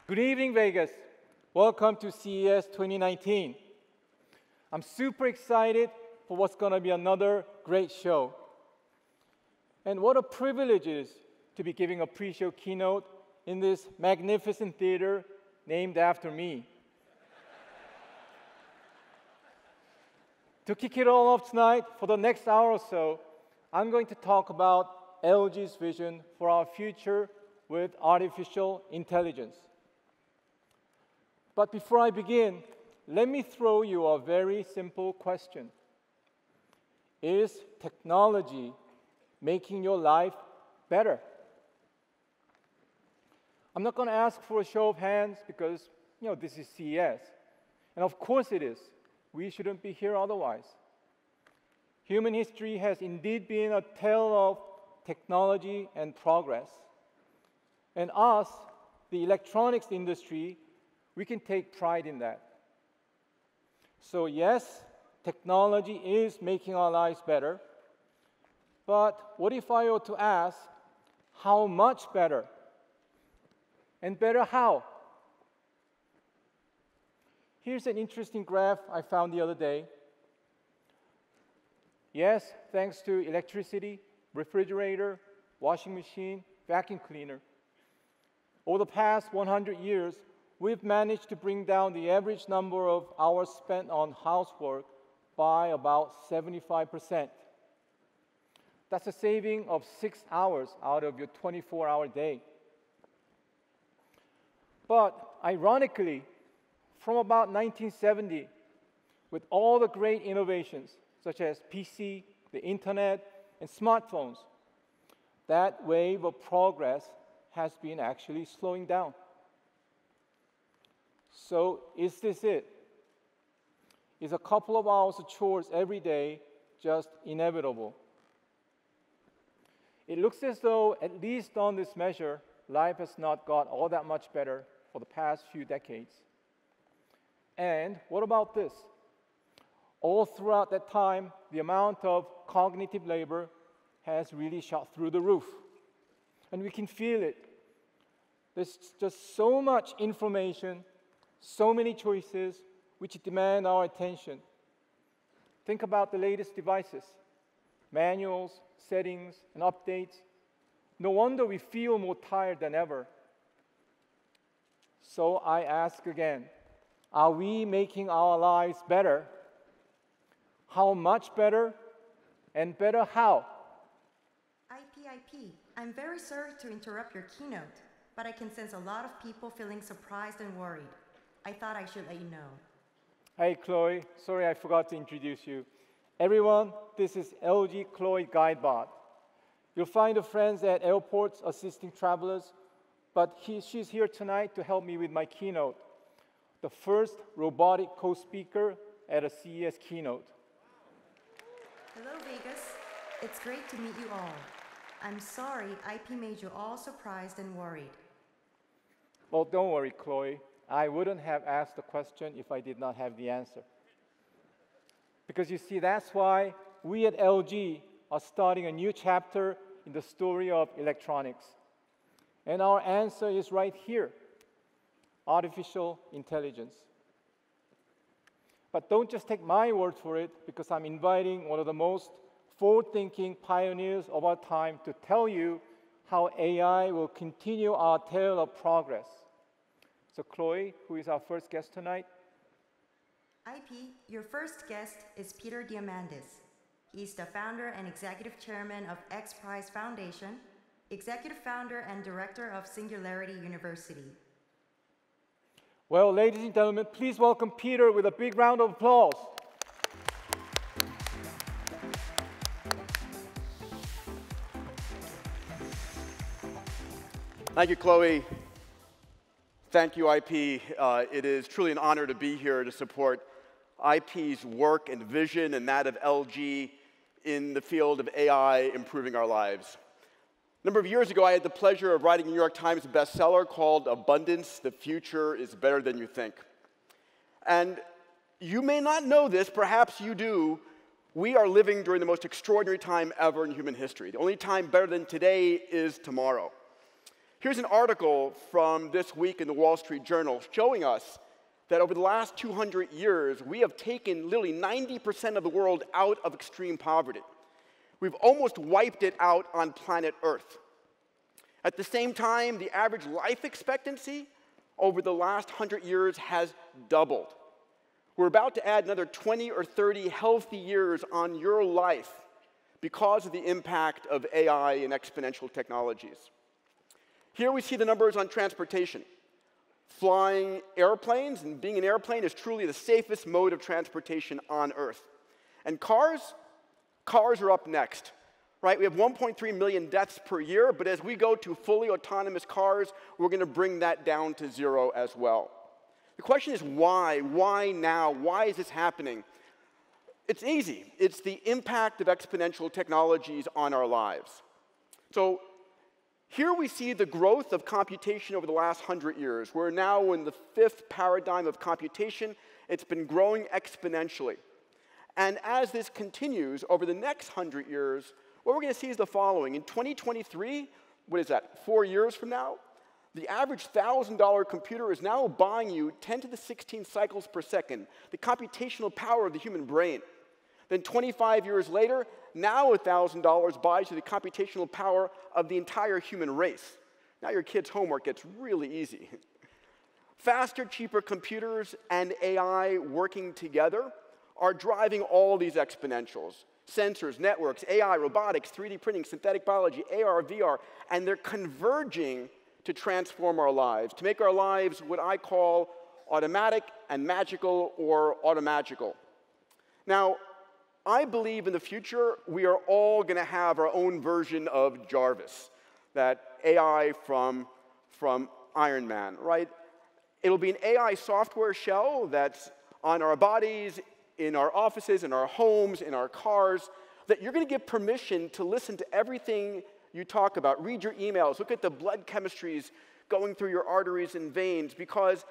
Good evening, Vegas. Welcome to CES 2019. I'm super excited for what's going to be another great show. And what a privilege it is to be giving a pre-show keynote in this magnificent theater named after me. To kick it all off tonight, for the next hour or so, I'm going to talk about LG's vision for our future with artificial intelligence. But before I begin, let me throw you a very simple question. Is technology making your life better? I'm not going to ask for a show of hands because, this is CES. And of course it is. We shouldn't be here otherwise. Human history has indeed been a tale of technology and progress. And us, the electronics industry, we can take pride in that. So yes, technology is making our lives better. But what if I were to ask, how much better? And better how? Here's an interesting graph I found the other day. Yes, thanks to electricity, refrigerator, washing machine, vacuum cleaner. Over the past 100 years, we've managed to bring down the average number of hours spent on housework by about 75%. That's a saving of 6 hours out of your 24-hour day. But ironically, from about 1970, with all the great innovations, such as PC, the internet, and smartphones, that wave of progress has been actually slowing down. So is this it? Is a couple of hours of chores every day just inevitable? It looks as though, at least on this measure, life has not got all that much better for the past few decades. And what about this? All throughout that time, the amount of cognitive labor has really shot through the roof. And we can feel it. There's just so much information, so many choices which demand our attention. Think about the latest devices, manuals, settings, and updates. No wonder we feel more tired than ever. So I ask again, are we making our lives better? How much better? And better how? IP, I'm very sorry to interrupt your keynote, but I can sense a lot of people feeling surprised and worried. I thought I should let you know. Hey, Chloe. Sorry I forgot to introduce you. Everyone, this is LG Chloe Guidebot. You'll find her friends at airports assisting travelers, but she's here tonight to help me with my keynote, the first robotic co-speaker at a CES keynote. Hello, Vegas. It's great to meet you all. I'm sorry IP made you all surprised and worried. Well, don't worry, Chloe. I wouldn't have asked the question if I did not have the answer. Because you see, that's why we at LG are starting a new chapter in the story of electronics. And our answer is right here, artificial intelligence. But don't just take my word for it, because I'm inviting one of the most forward-thinking pioneers of our time to tell you how AI will continue our tale of progress. So Chloe, who is our first guest tonight? IP, your first guest is Peter Diamandis. He's the founder and executive chairman of X Prize Foundation, executive founder and director of Singularity University. Well, ladies and gentlemen, please welcome Peter with a big round of applause. Thank you, Chloe. Thank you, IP. It is truly an honor to be here to support IP's work and vision and that of LG in the field of AI improving our lives. A number of years ago, I had the pleasure of writing a New York Times bestseller called Abundance, the Future is Better Than You Think. And you may not know this, perhaps you do, we are living during the most extraordinary time ever in human history. The only time better than today is tomorrow. Here's an article from this week in the Wall Street Journal showing us that over the last 200 years, we have taken literally 90% of the world out of extreme poverty. We've almost wiped it out on planet Earth. At the same time, the average life expectancy over the last 100 years has doubled. We're about to add another 20 or 30 healthy years on your life because of the impact of AI and exponential technologies. Here we see the numbers on transportation. Flying airplanes, and being an airplane is truly the safest mode of transportation on Earth. And cars are up next, right? We have 1.3 million deaths per year, but as we go to fully autonomous cars, we're going to bring that down to zero as well. The question is why? Why now? Why is this happening? It's easy. It's the impact of exponential technologies on our lives. So here we see the growth of computation over the last 100 years. We're now in the fifth paradigm of computation. It's been growing exponentially. And as this continues over the next 100 years, what we're going to see is the following. In 2023, what is that, 4 years from now, the average $1,000 computer is now buying you 10 to the 16 cycles per second, the computational power of the human brain. Then 25 years later, now $1,000 buys you the computational power of the entire human race. Now your kid's homework gets really easy. Faster, cheaper computers and AI working together are driving all these exponentials. Sensors, networks, AI, robotics, 3D printing, synthetic biology, AR, VR, and they're converging to transform our lives, to make our lives what I call automatic and magical or automagical. Now, I believe in the future we are all going to have our own version of Jarvis, that AI from Iron Man, right? It'll be an AI software shell that's on our bodies, in our offices, in our homes, in our cars, that you're going to give permission to listen to everything you talk about, read your emails, look at the blood chemistries going through your arteries and veins, because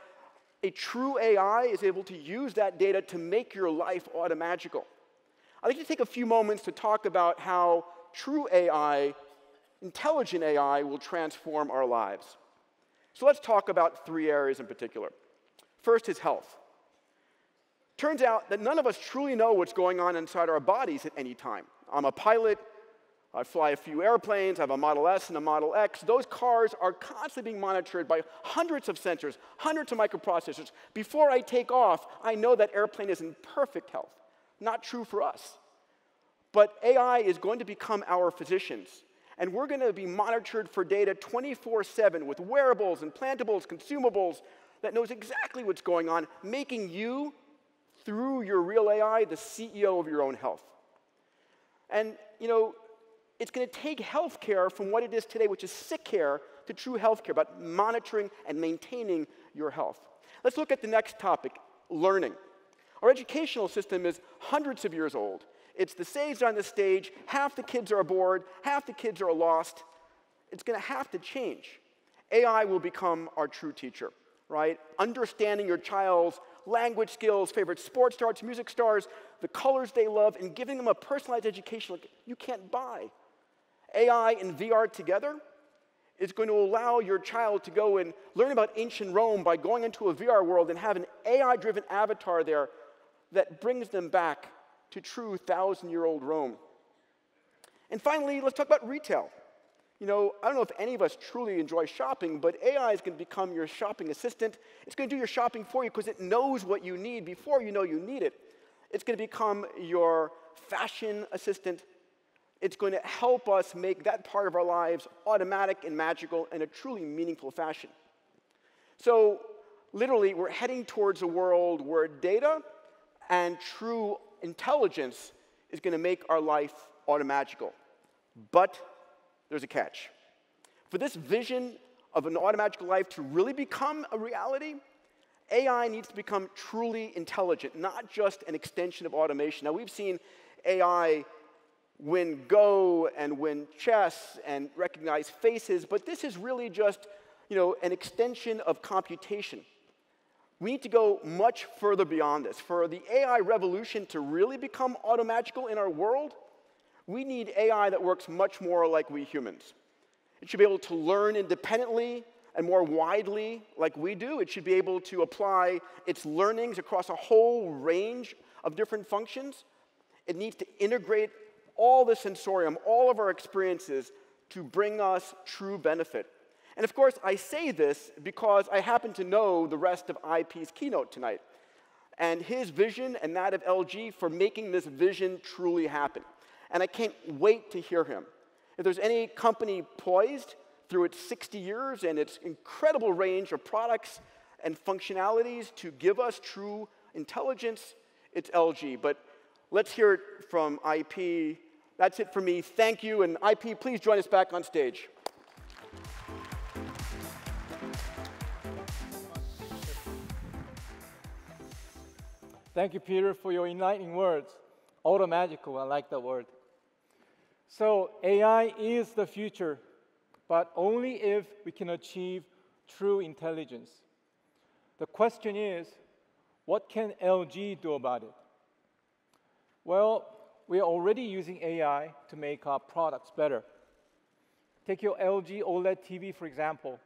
a true AI is able to use that data to make your life automagical. I'd like to take a few moments to talk about how true AI, intelligent AI, will transform our lives. So let's talk about 3 areas in particular. First is health. Turns out that none of us truly know what's going on inside our bodies at any time. I'm a pilot. I fly a few airplanes. I have a Model S and a Model X. Those cars are constantly being monitored by hundreds of sensors, hundreds of microprocessors. Before I take off, I know that airplane is in perfect health. Not true for us. But AI is going to become our physicians. And we're going to be monitored for data 24/7 with wearables, implantables, consumables that knows exactly what's going on, making you, through your real AI, the CEO of your own health. And, you know, it's going to take healthcare from what it is today, which is sick care, to true healthcare, about monitoring and maintaining your health. Let's look at the next topic, learning. Our educational system is hundreds of years old. It's the sage on the stage. Half the kids are bored. Half the kids are lost. It's going to have to change. AI will become our true teacher, right? Understanding your child's language skills, favorite sports stars, music stars, the colors they love, and giving them a personalized education like you can't buy. AI and VR together is going to allow your child to go and learn about ancient Rome by going into a VR world and have an AI-driven avatar there that brings them back to true 1,000-year-old Rome. And finally, let's talk about retail. You know, I don't know if any of us truly enjoy shopping, but AI is going to become your shopping assistant. It's going to do your shopping for you because it knows what you need before you know you need it. It's going to become your fashion assistant. It's going to help us make that part of our lives automatic and magical in a truly meaningful fashion. So literally, we're heading towards a world where data and true intelligence is going to make our life automagical. But there's a catch. For this vision of an automagical life to really become a reality, AI needs to become truly intelligent, not just an extension of automation. Now, we've seen AI win Go and win chess and recognize faces, but this is really just, you know, an extension of computation. We need to go much further beyond this. For the AI revolution to really become automagical in our world, we need AI that works much more like we humans. It should be able to learn independently and more widely like we do. It should be able to apply its learnings across a whole range of different functions. It needs to integrate all the sensorium, all of our experiences, to bring us true benefit. And of course, I say this because I happen to know the rest of IP's keynote tonight, and his vision and that of LG for making this vision truly happen. And I can't wait to hear him. If there's any company poised through its 60 years and its incredible range of products and functionalities to give us true intelligence, it's LG. But let's hear it from IP. That's it for me. Thank you. And IP, please join us back on stage. Thank you, Peter, for your enlightening words. Automagical, I like that word. So AI is the future, but only if we can achieve true intelligence. The question is, what can LG do about it? Well, we are already using AI to make our products better. Take your LG OLED TV, for example.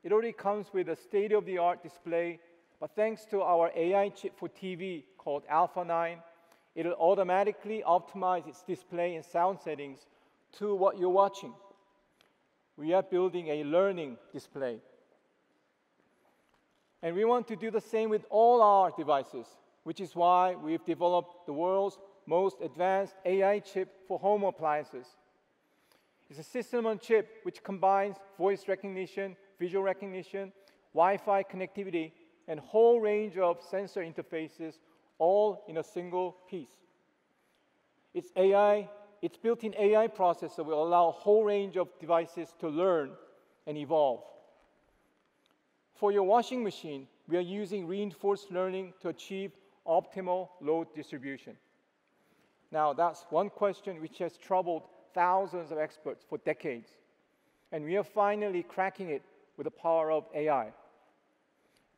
It already comes with a state-of-the-art display, but thanks to our AI chip for TV called Alpha 9, it'll automatically optimize its display and sound settings to what you're watching. We are building a learning display. And we want to do the same with all our devices, which is why we've developed the world's most advanced AI chip for home appliances. It's a system on chip which combines voice recognition, visual recognition, Wi-Fi connectivity, and a whole range of sensor interfaces, all in a single piece. Its built-in AI processor will allow a whole range of devices to learn and evolve. For your washing machine, we are using reinforced learning to achieve optimal load distribution. Now, that's one question which has troubled thousands of experts for decades, and we are finally cracking it with the power of AI.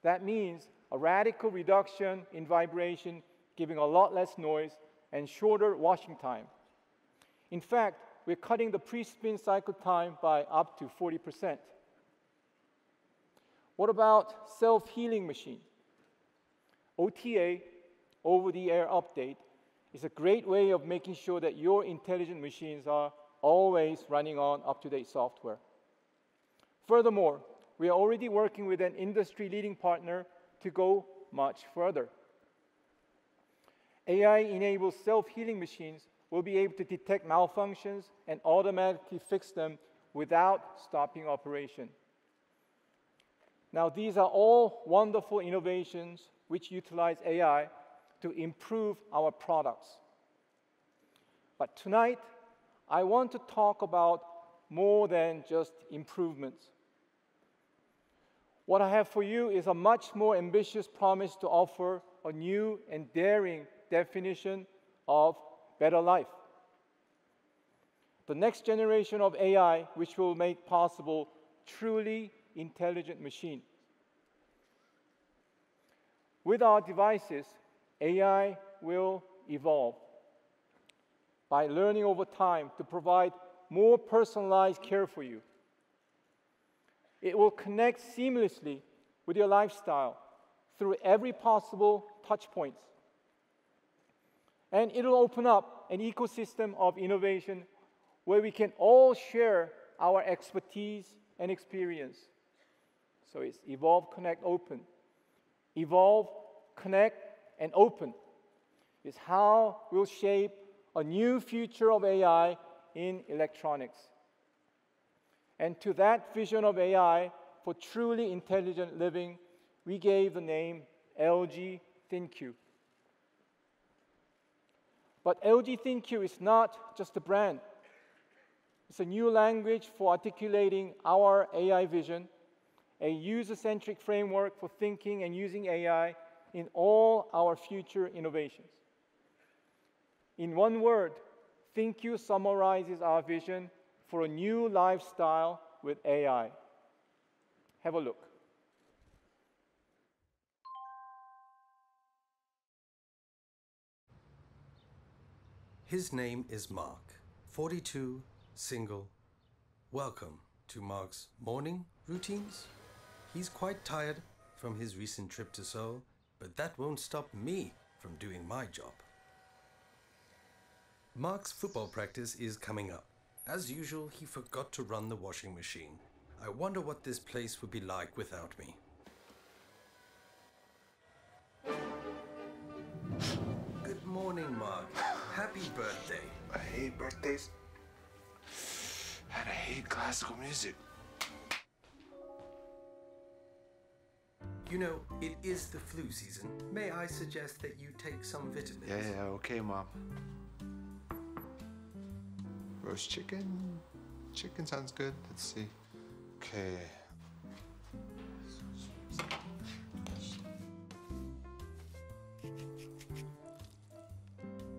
That means a radical reduction in vibration, giving a lot less noise, and shorter washing time. In fact, we're cutting the pre-spin cycle time by up to 40%. What about self-healing machine? OTA, over-the-air update, is a great way of making sure that your intelligent machines are always running on up-to-date software. Furthermore, we are already working with an industry-leading partner to go much further. AI-enabled self-healing machines will be able to detect malfunctions and automatically fix them without stopping operation. Now, these are all wonderful innovations which utilize AI to improve our products. But tonight, I want to talk about more than just improvements. What I have for you is a much more ambitious promise to offer a new and daring definition of better life. The next generation of AI, which will make possible truly intelligent machine. With our devices, AI will evolve by learning over time to provide more personalized care for you. It will connect seamlessly with your lifestyle through every possible touch points. And it'll open up an ecosystem of innovation where we can all share our expertise and experience. So it's evolve, connect, open. Evolve, connect, and open is how we'll shape a new future of AI in electronics. And to that vision of AI for truly intelligent living, we gave the name LG ThinQ. But LG ThinQ is not just a brand. It's a new language for articulating our AI vision, a user-centric framework for thinking and using AI in all our future innovations. In one word, ThinQ summarizes our vision for a new lifestyle with AI. Have a look. His name is Mark, 42, single. Welcome to Mark's morning routines. He's quite tired from his recent trip to Seoul, but that won't stop me from doing my job. Mark's football practice is coming up. As usual, he forgot to run the washing machine. I wonder what this place would be like without me. Good morning, Mark. Happy birthday. I hate birthdays. And I hate classical music. You know, it is the flu season. May I suggest that you take some vitamins? Yeah, okay, Mom. Roast chicken? Chicken sounds good. Let's see. Okay.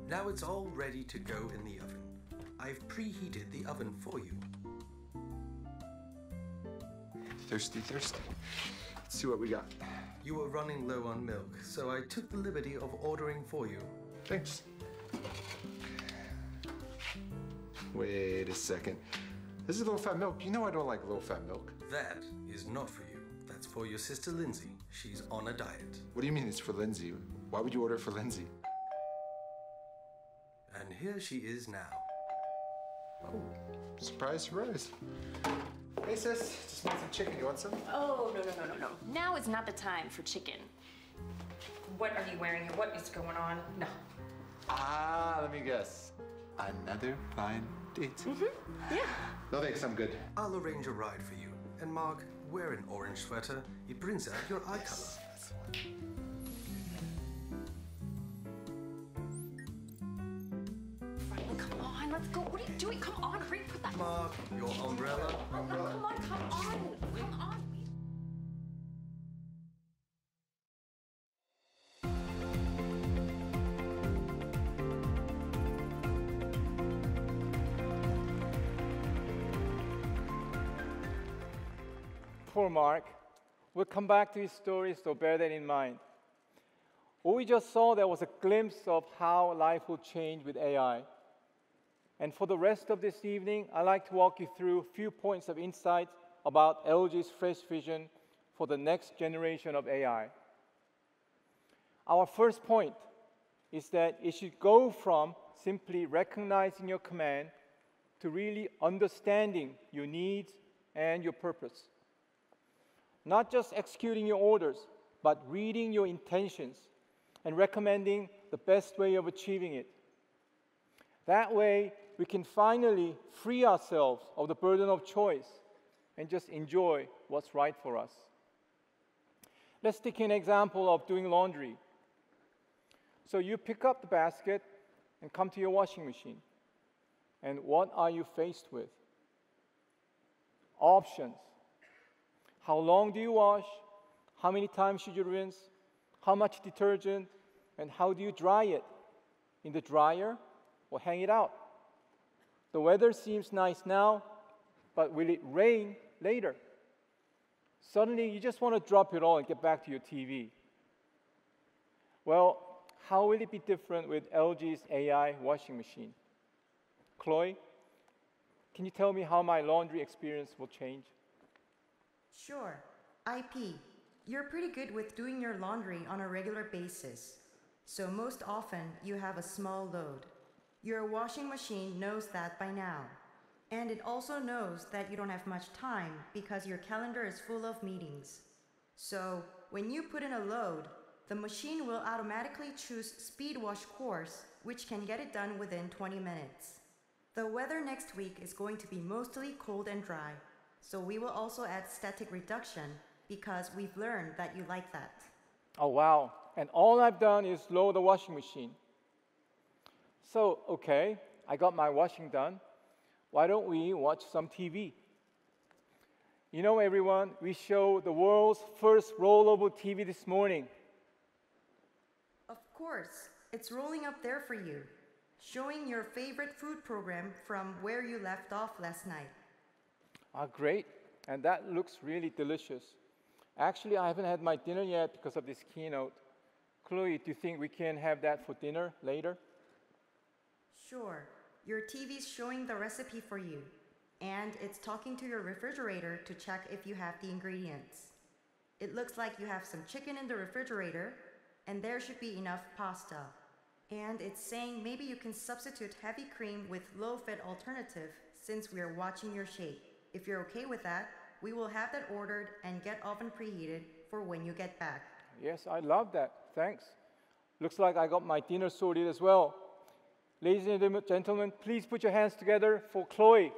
Now it's all ready to go in the oven. I've preheated the oven for you. Thirsty, thirsty. Let's see what we got. You were running low on milk, so I took the liberty of ordering for you. Thanks. Wait a second. This is low-fat milk. You know I don't like low-fat milk. That is not for you. That's for your sister Lindsay. She's on a diet. What do you mean it's for Lindsay? Why would you order it for Lindsay? And here she is now. Oh, surprise, surprise. Hey sis, just made some chicken. You want some? Oh, no. Now is not the time for chicken. What are you wearing? What is going on? No. Ah, let me guess. Another blind date. Yeah. No thanks, I'm good. I'll arrange a ride for you. And Mark, wear an orange sweater. It brings out your eye color. That's the one. Come on, let's go. What are you doing? Come on, hurry, put that. Mark, your umbrella. Come on. Poor Mark. We'll come back to his story, so bear that in mind. What we just saw there was a glimpse of how life will change with AI. And for the rest of this evening, I'd like to walk you through a few points of insight about LG's fresh vision for the next generation of AI. Our first point is that it should go from simply recognizing your command to really understanding your needs and your purpose. Not just executing your orders, but reading your intentions and recommending the best way of achieving it. That way, we can finally free ourselves of the burden of choice and just enjoy what's right for us. Let's take an example of doing laundry. So you pick up the basket and come to your washing machine. And what are you faced with? Options. How long do you wash? How many times should you rinse? How much detergent? And how do you dry it? In the dryer or hang it out? The weather seems nice now, but will it rain later? Suddenly, you just want to drop it all and get back to your TV. Well, how will it be different with LG's AI washing machine? Chloe, can you tell me how my laundry experience will change? Sure. IP, you're pretty good with doing your laundry on a regular basis. So most often, you have a small load. Your washing machine knows that by now. And it also knows that you don't have much time because your calendar is full of meetings. So when you put in a load, the machine will automatically choose Speed Wash course, which can get it done within 20 minutes. The weather next week is going to be mostly cold and dry. So we will also add static reduction because we've learned that you like that. Oh, wow. And all I've done is load the washing machine. So, okay, I got my washing done. Why don't we watch some TV? You know, everyone, we showed the world's first rollable TV this morning. Of course, it's rolling up there for you, showing your favorite food program from where you left off last night. Ah, great. And that looks really delicious. Actually, I haven't had my dinner yet because of this keynote. Chloe, do you think we can have that for dinner later? Sure. Your TV's showing the recipe for you. And it's talking to your refrigerator to check if you have the ingredients. It looks like you have some chicken in the refrigerator, and there should be enough pasta. And it's saying maybe you can substitute heavy cream with low-fat alternative since we are watching your shape. If you're okay with that, we will have that ordered and get oven preheated for when you get back. Yes, I love that. Thanks. Looks like I got my dinner sorted as well. Ladies and gentlemen, please put your hands together for Chloe.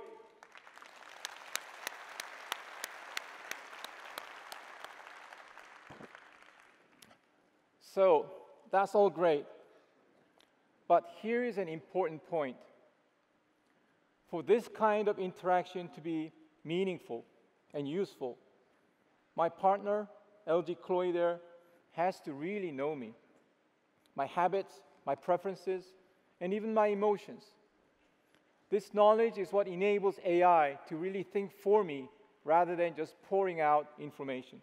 So, that's all great. But here is an important point. For this kind of interaction to be meaningful and useful, my partner, LG Chloe there, has to really know me, my habits, my preferences, and even my emotions. This knowledge is what enables AI to really think for me rather than just pouring out information.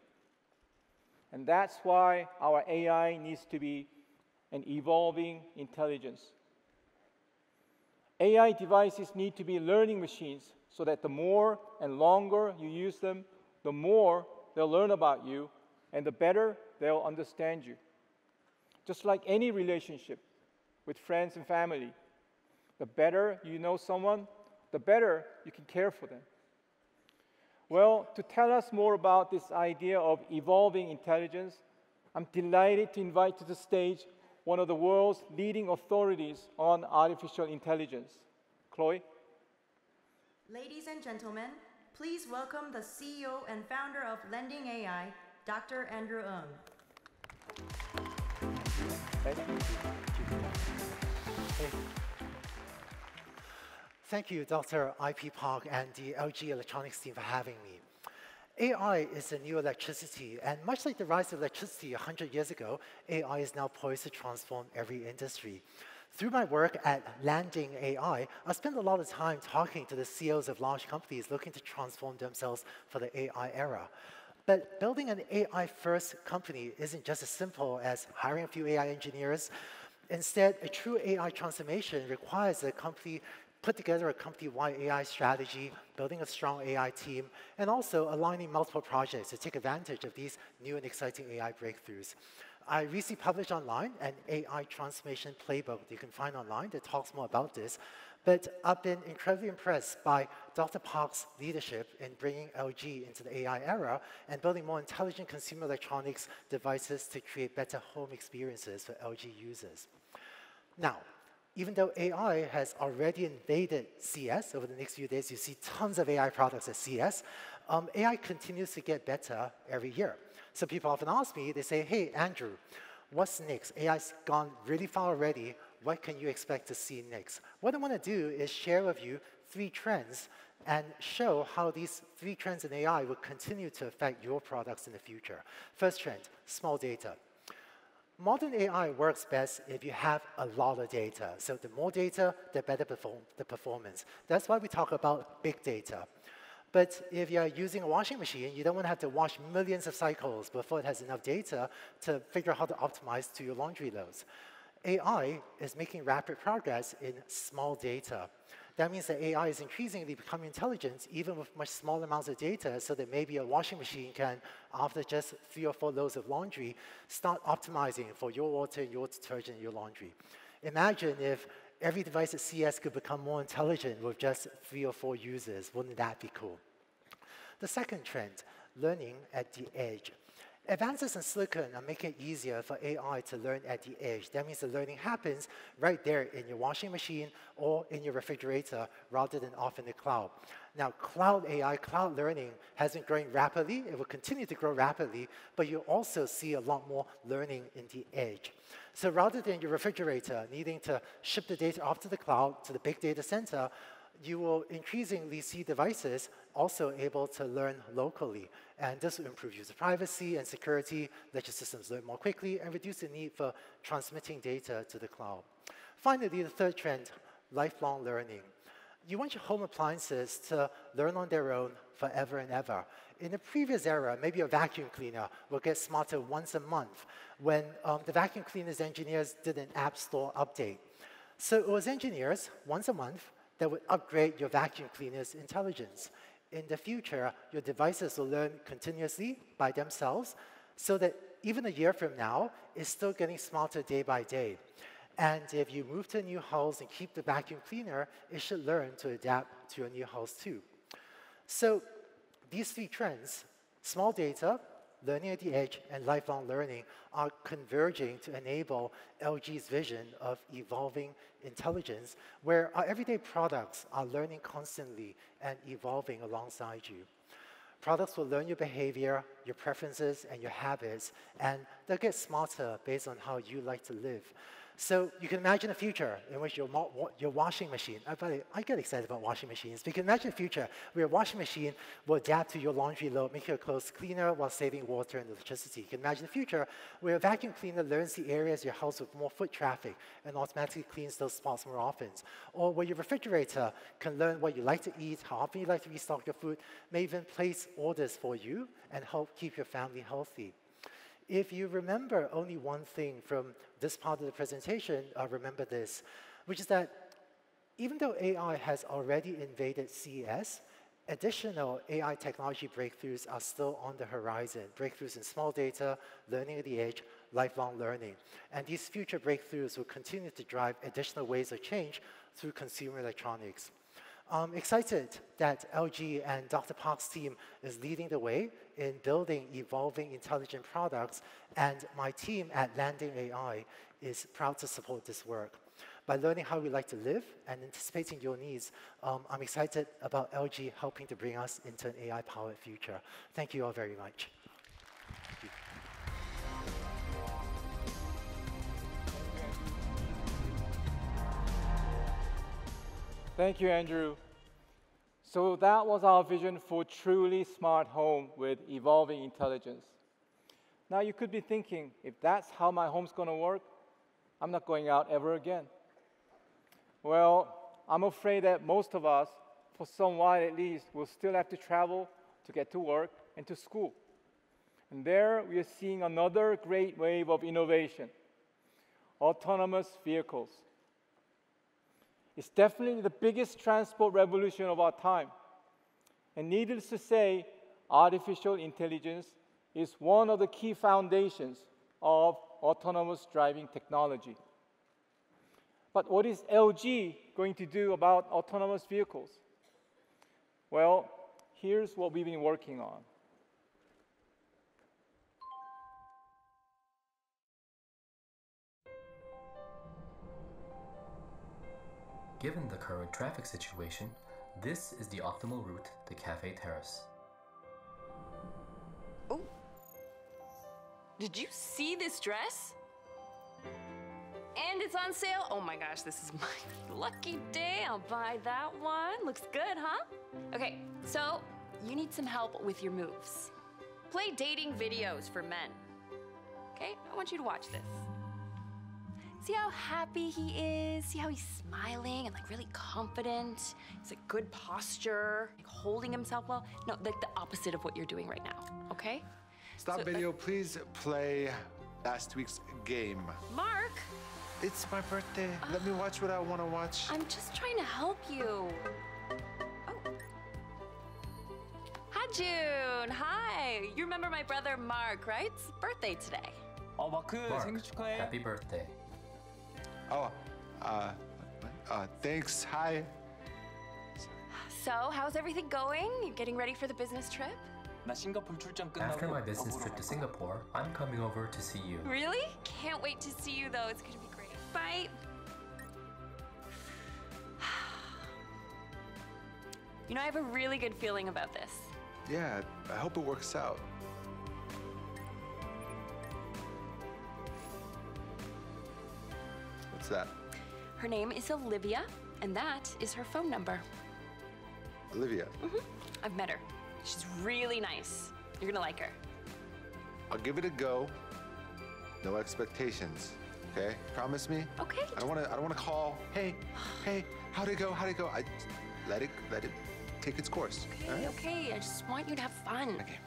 And that's why our AI needs to be an evolving intelligence. AI devices need to be learning machines so that the more and longer you use them, the more they'll learn about you and the better they'll understand you. Just like any relationship with friends and family, the better you know someone, the better you can care for them. Well, to tell us more about this idea of evolving intelligence, I'm delighted to invite to the stage one of the world's leading authorities on artificial intelligence. Chloe? Ladies and gentlemen, please welcome the CEO and founder of Lending AI, Dr. Andrew Ng. Thank you. Thank you, Dr. IP Park and the LG Electronics team for having me. AI is the new electricity, and much like the rise of electricity 100 years ago, AI is now poised to transform every industry. Through my work at Lending AI, I spend a lot of time talking to the CEOs of large companies looking to transform themselves for the AI era. But building an AI-first company isn't just as simple as hiring a few AI engineers. Instead, a true AI transformation requires a company put together a company-wide AI strategy, building a strong AI team, and also aligning multiple projects to take advantage of these new and exciting AI breakthroughs. I recently published online an AI transformation playbook that you can find online that talks more about this. But I've been incredibly impressed by Dr. Park's leadership in bringing LG into the AI era and building more intelligent consumer electronics devices to create better home experiences for LG users. Now, even though AI has already invaded CES, over the next few days you see tons of AI products at CES, AI continues to get better every year. So people often ask me, they say, hey, Andrew, what's next? AI's gone really far already. What can you expect to see next? What I want to do is share with you 3 trends and show how these 3 trends in AI will continue to affect your products in the future. First trend, small data. Modern AI works best if you have a lot of data. So the more data, the better the performance. That's why we talk about big data. But if you're using a washing machine, you don't want to have to wash millions of cycles before it has enough data to figure out how to optimize to your laundry loads. AI is making rapid progress in small data. That means that AI is increasingly becoming intelligent even with much smaller amounts of data, so that maybe a washing machine can, after just 3 or 4 loads of laundry, start optimizing for your water, your detergent, your laundry. Imagine if every device at CES could become more intelligent with just 3 or 4 users. Wouldn't that be cool? The second trend, learning at the edge. Advances in silicon are making it easier for AI to learn at the edge. That means the learning happens right there in your washing machine or in your refrigerator rather than off in the cloud. Now, cloud AI, cloud learning has been growing rapidly. It will continue to grow rapidly, but you also see a lot more learning in the edge. So rather than your refrigerator needing to ship the data off to the cloud, to the big data center, you will increasingly see devices also able to learn locally. And this will improve user privacy and security, let your systems learn more quickly, and reduce the need for transmitting data to the cloud. Finally, the third trend, lifelong learning. You want your home appliances to learn on their own forever and ever. In the previous era, maybe a vacuum cleaner will get smarter once a month when the vacuum cleaner's engineers did an app store update. So it was engineers once a month that would upgrade your vacuum cleaner's intelligence. In the future, your devices will learn continuously by themselves so that even a year from now, it's still getting smarter day by day. And if you move to a new house and keep the vacuum cleaner, it should learn to adapt to your new house too. So these three trends, small data, learning at the edge, and lifelong learning, are converging to enable LG's vision of evolving intelligence, where our everyday products are learning constantly and evolving alongside you. Products will learn your behavior, your preferences, and your habits, and they'll get smarter based on how you like to live. So you can imagine a future in which your washing machine, I get excited about washing machines, but you can imagine a future where your washing machine will adapt to your laundry load, make your clothes cleaner while saving water and electricity. You can imagine a future where a vacuum cleaner learns the areas of your house with more foot traffic and automatically cleans those spots more often. Or where your refrigerator can learn what you like to eat, how often you like to restock your food, may even place orders for you and help keep your family healthy. If you remember only one thing from this part of the presentation, remember this, which is that even though AI has already invaded CES, additional AI technology breakthroughs are still on the horizon, breakthroughs in small data, learning at the edge, lifelong learning. And these future breakthroughs will continue to drive additional ways of change through consumer electronics. I'm excited that LG and Dr. Park's team is leading the way in building evolving intelligent products, and my team at Landing AI is proud to support this work. By learning how we like to live and anticipating your needs, I'm excited about LG helping to bring us into an AI-powered future. Thank you all very much. Thank you. Thank you, Andrew. So that was our vision for truly smart home with evolving intelligence. Now you could be thinking, if that's how my home's going to work, I'm not going out ever again. Well, I'm afraid that most of us, for some while at least, will still have to travel to get to work and to school. And there we are seeing another great wave of innovation, autonomous vehicles. It's definitely the biggest transport revolution of our time. And needless to say, artificial intelligence is one of the key foundations of autonomous driving technology. But what is LG going to do about autonomous vehicles? Well, here's what we've been working on. Given the current traffic situation, this is the optimal route to Cafe Terrace. Oh, did you see this dress? And it's on sale. Oh my gosh, this is my lucky day. I'll buy that one. Looks good, huh? Okay, so you need some help with your moves. Play dating videos for men. Okay, I want you to watch this. See how happy he is? See how he's smiling and like really confident? He's like good posture, like holding himself well. No, like the opposite of what you're doing right now, okay? Stop video, please play last week's game. Mark! It's my birthday. Let me watch what I want to watch. I'm just trying to help you. Oh. Hi, June. Hi. You remember my brother Mark, right? It's his birthday today. 마크 생일 Mark, 축하해. happy birthday. Oh, thanks. Hi. So, how's everything going? You getting ready for the business trip? 나 싱가포르 출장 끝나고 After my business 너 보러 trip to 갈 거야. Singapore, I'm coming over to see you. Really? Can't wait to see you, though. It's gonna be great. Bye. You know, I have a really good feeling about this. Yeah, I hope it works out. What's that? Her name is Olivia, and that is her phone number. Olivia. I've met her. She's really nice. You're gonna like her. I'll give it a go. No expectations. Okay? Promise me? Okay. I don't wanna call. Hey, how'd it go? How'd it go? I let it take its course. Okay, all right? okay. I just want you to have fun. Okay.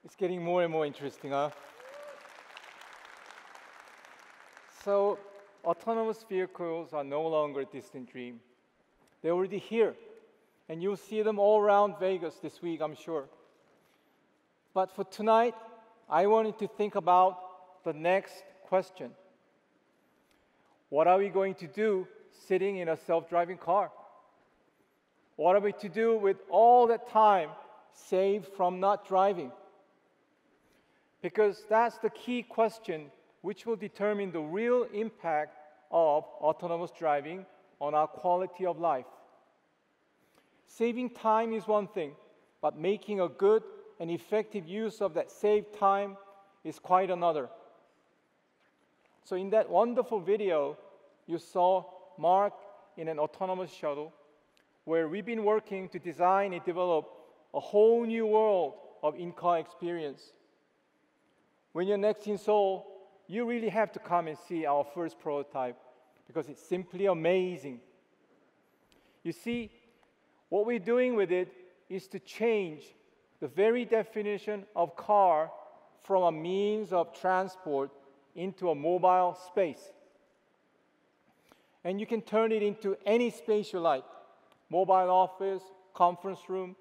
It's getting more and more interesting, huh? So autonomous vehicles are no longer a distant dream. They're already here, and you'll see them all around Vegas this week, I'm sure. But for tonight, I wanted to think about the next question. What are we going to do sitting in a self-driving car? What are we to do with all that time saved from not driving? Because that's the key question which will determine the real impact of autonomous driving on our quality of life. Saving time is one thing, but making a good and effective use of that saved time is quite another. So in that wonderful video, you saw Mark in an autonomous shuttle where we've been working to design and develop a whole new world of in-car experience. When you're next in Seoul, you really have to come and see our first prototype because it's simply amazing. You see, what we're doing with it is to change the very definition of car from a means of transport into a mobile space. And you can turn it into any space you like, mobile office, conference room,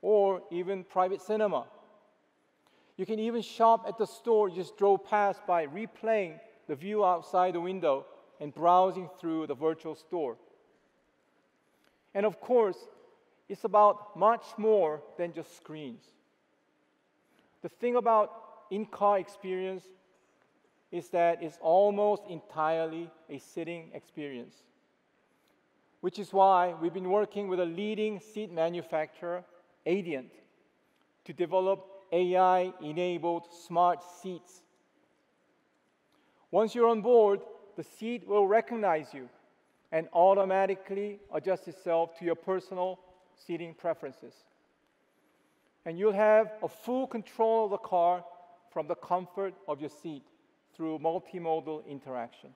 or even private cinema. You can even shop at the store you just drove past by replaying the view outside the window and browsing through the virtual store. And of course, it's about much more than just screens. The thing about in-car experience is that it's almost entirely a sitting experience, which is why we've been working with a leading seat manufacturer, Adient, to develop AI-enabled smart seats. Once you're on board, the seat will recognize you and automatically adjust itself to your personal seating preferences. And you'll have a full control of the car from the comfort of your seat through multimodal interaction.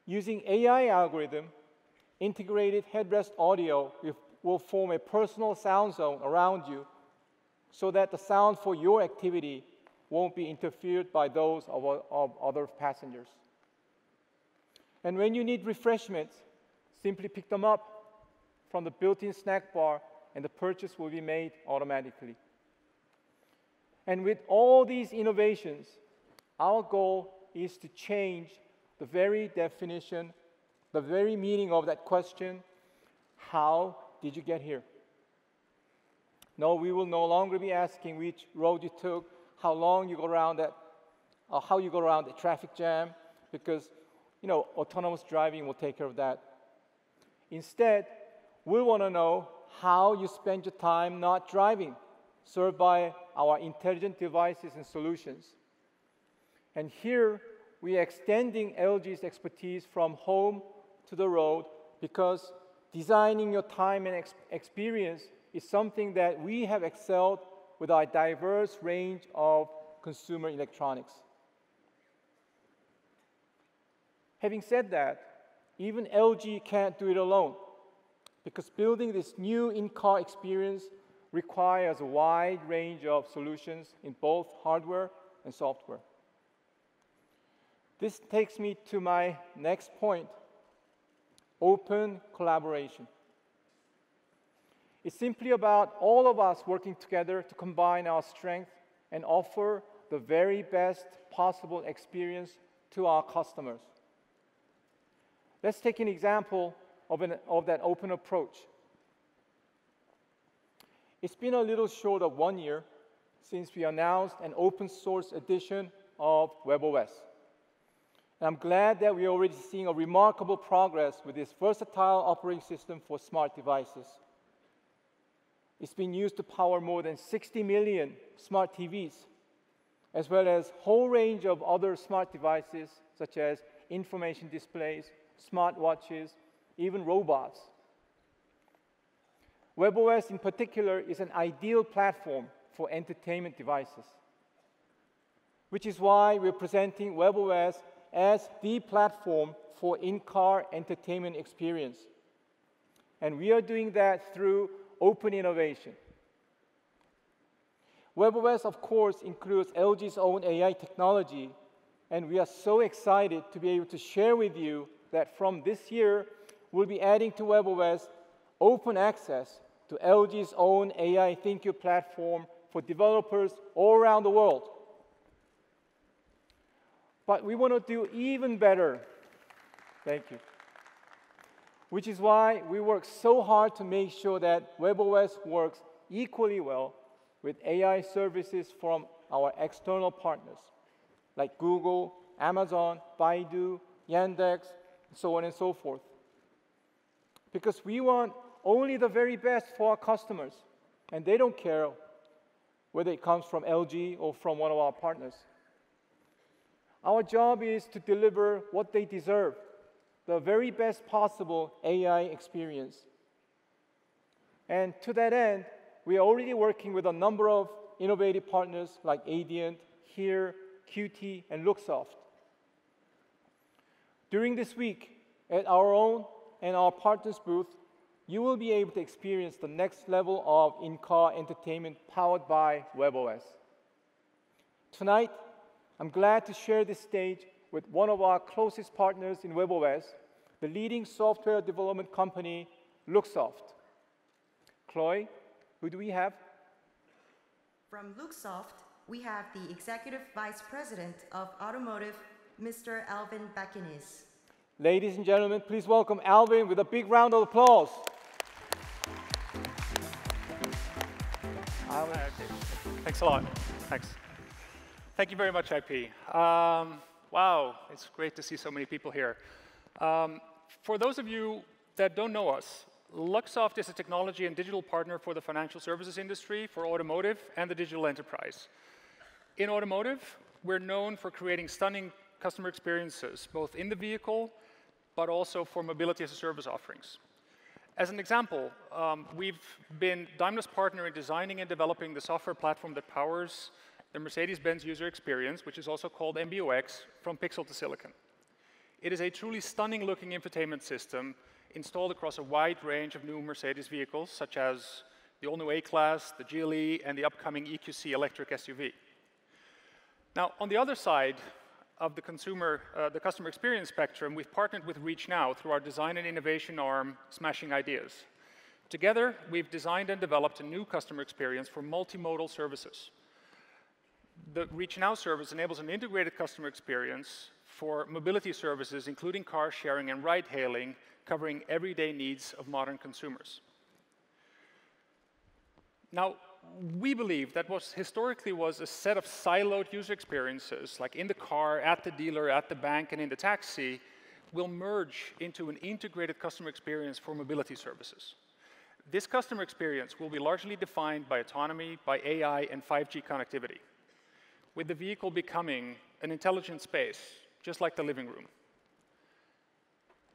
Using AI algorithm, integrated headrest audio will form a personal sound zone around you so that the sound for your activity won't be interfered by those of other passengers. And when you need refreshments, simply pick them up from the built-in snack bar and the purchase will be made automatically. And with all these innovations, our goal is to change the very definition, the very meaning of that question, how did you get here? No, we will no longer be asking which road you took, how long you go around that, or how you go around the traffic jam, because autonomous driving will take care of that. Instead, we want to know how you spend your time not driving, served by our intelligent devices and solutions. And here, we are extending LG's expertise from home to the road because designing your time and experience is something that we have excelled with our diverse range of consumer electronics. Having said that, even LG can't do it alone because building this new in-car experience requires a wide range of solutions in both hardware and software. This takes me to my next point, open collaboration. It's simply about all of us working together to combine our strength and offer the very best possible experience to our customers. Let's take an example of that open approach. It's been a little short of 1 year since we announced an open source edition of WebOS. And I'm glad that we're already seeing a remarkable progress with this versatile operating system for smart devices. It's been used to power more than 60 million smart TVs, as well as a whole range of other smart devices, such as information displays, smartwatches, even robots. WebOS in particular is an ideal platform for entertainment devices, which is why we're presenting WebOS as the platform for in-car entertainment experience. And we are doing that through open innovation. WebOS, of course, includes LG's own AI technology, And we are so excited to be able to share with you that from this year, we'll be adding to WebOS open access to LG's own AI ThinQ platform for developers all around the world. But we want to do even better. Thank you. Which is why we work so hard to make sure that WebOS works equally well with AI services from our external partners, like Google, Amazon, Baidu, Yandex, so on and so forth. Because we want only the very best for our customers, and they don't care whether it comes from LG or from one of our partners. Our job is to deliver what they deserve, the very best possible AI experience. And to that end, we are already working with a number of innovative partners like Adient, HERE, Qt, and Luxoft. During this week, at our own and our partners' booth, you will be able to experience the next level of in-car entertainment powered by WebOS. Tonight, I'm glad to share this stage with one of our closest partners in WebOS, the leading software development company, Luxoft. Chloe, who do we have? From Luxoft, we have the Executive Vice President of Automotive, Mr. Alvin Bakinis. Ladies and gentlemen, please welcome Alvin with a big round of applause. Alvin. Thanks a lot. Thanks. Thank you very much, IP. Wow, it's great to see so many people here. For those of you that don't know us, Luxoft is a technology and digital partner for the financial services industry, for automotive, and the digital enterprise. In automotive, we're known for creating stunning customer experiences, both in the vehicle, but also for mobility as a service offerings. As an example, we've been Daimler's partner in designing and developing the software platform that powers the Mercedes-Benz user experience, which is also called MBUX, from pixel to silicon. It is a truly stunning-looking infotainment system installed across a wide range of new Mercedes vehicles, such as the all-new A-Class, the GLE, and the upcoming EQC electric SUV. Now, on the other side of the customer experience spectrum, we've partnered with ReachNow through our design and innovation arm, Smashing Ideas. Together, we've designed and developed a new customer experience for multimodal services. The ReachNow service enables an integrated customer experience for mobility services, including car sharing and ride-hailing, covering everyday needs of modern consumers. Now, we believe that what historically was a set of siloed user experiences, like in the car, at the dealer, at the bank, and in the taxi, will merge into an integrated customer experience for mobility services. This customer experience will be largely defined by autonomy, by AI, and 5G connectivity, with the vehicle becoming an intelligent space, just like the living room.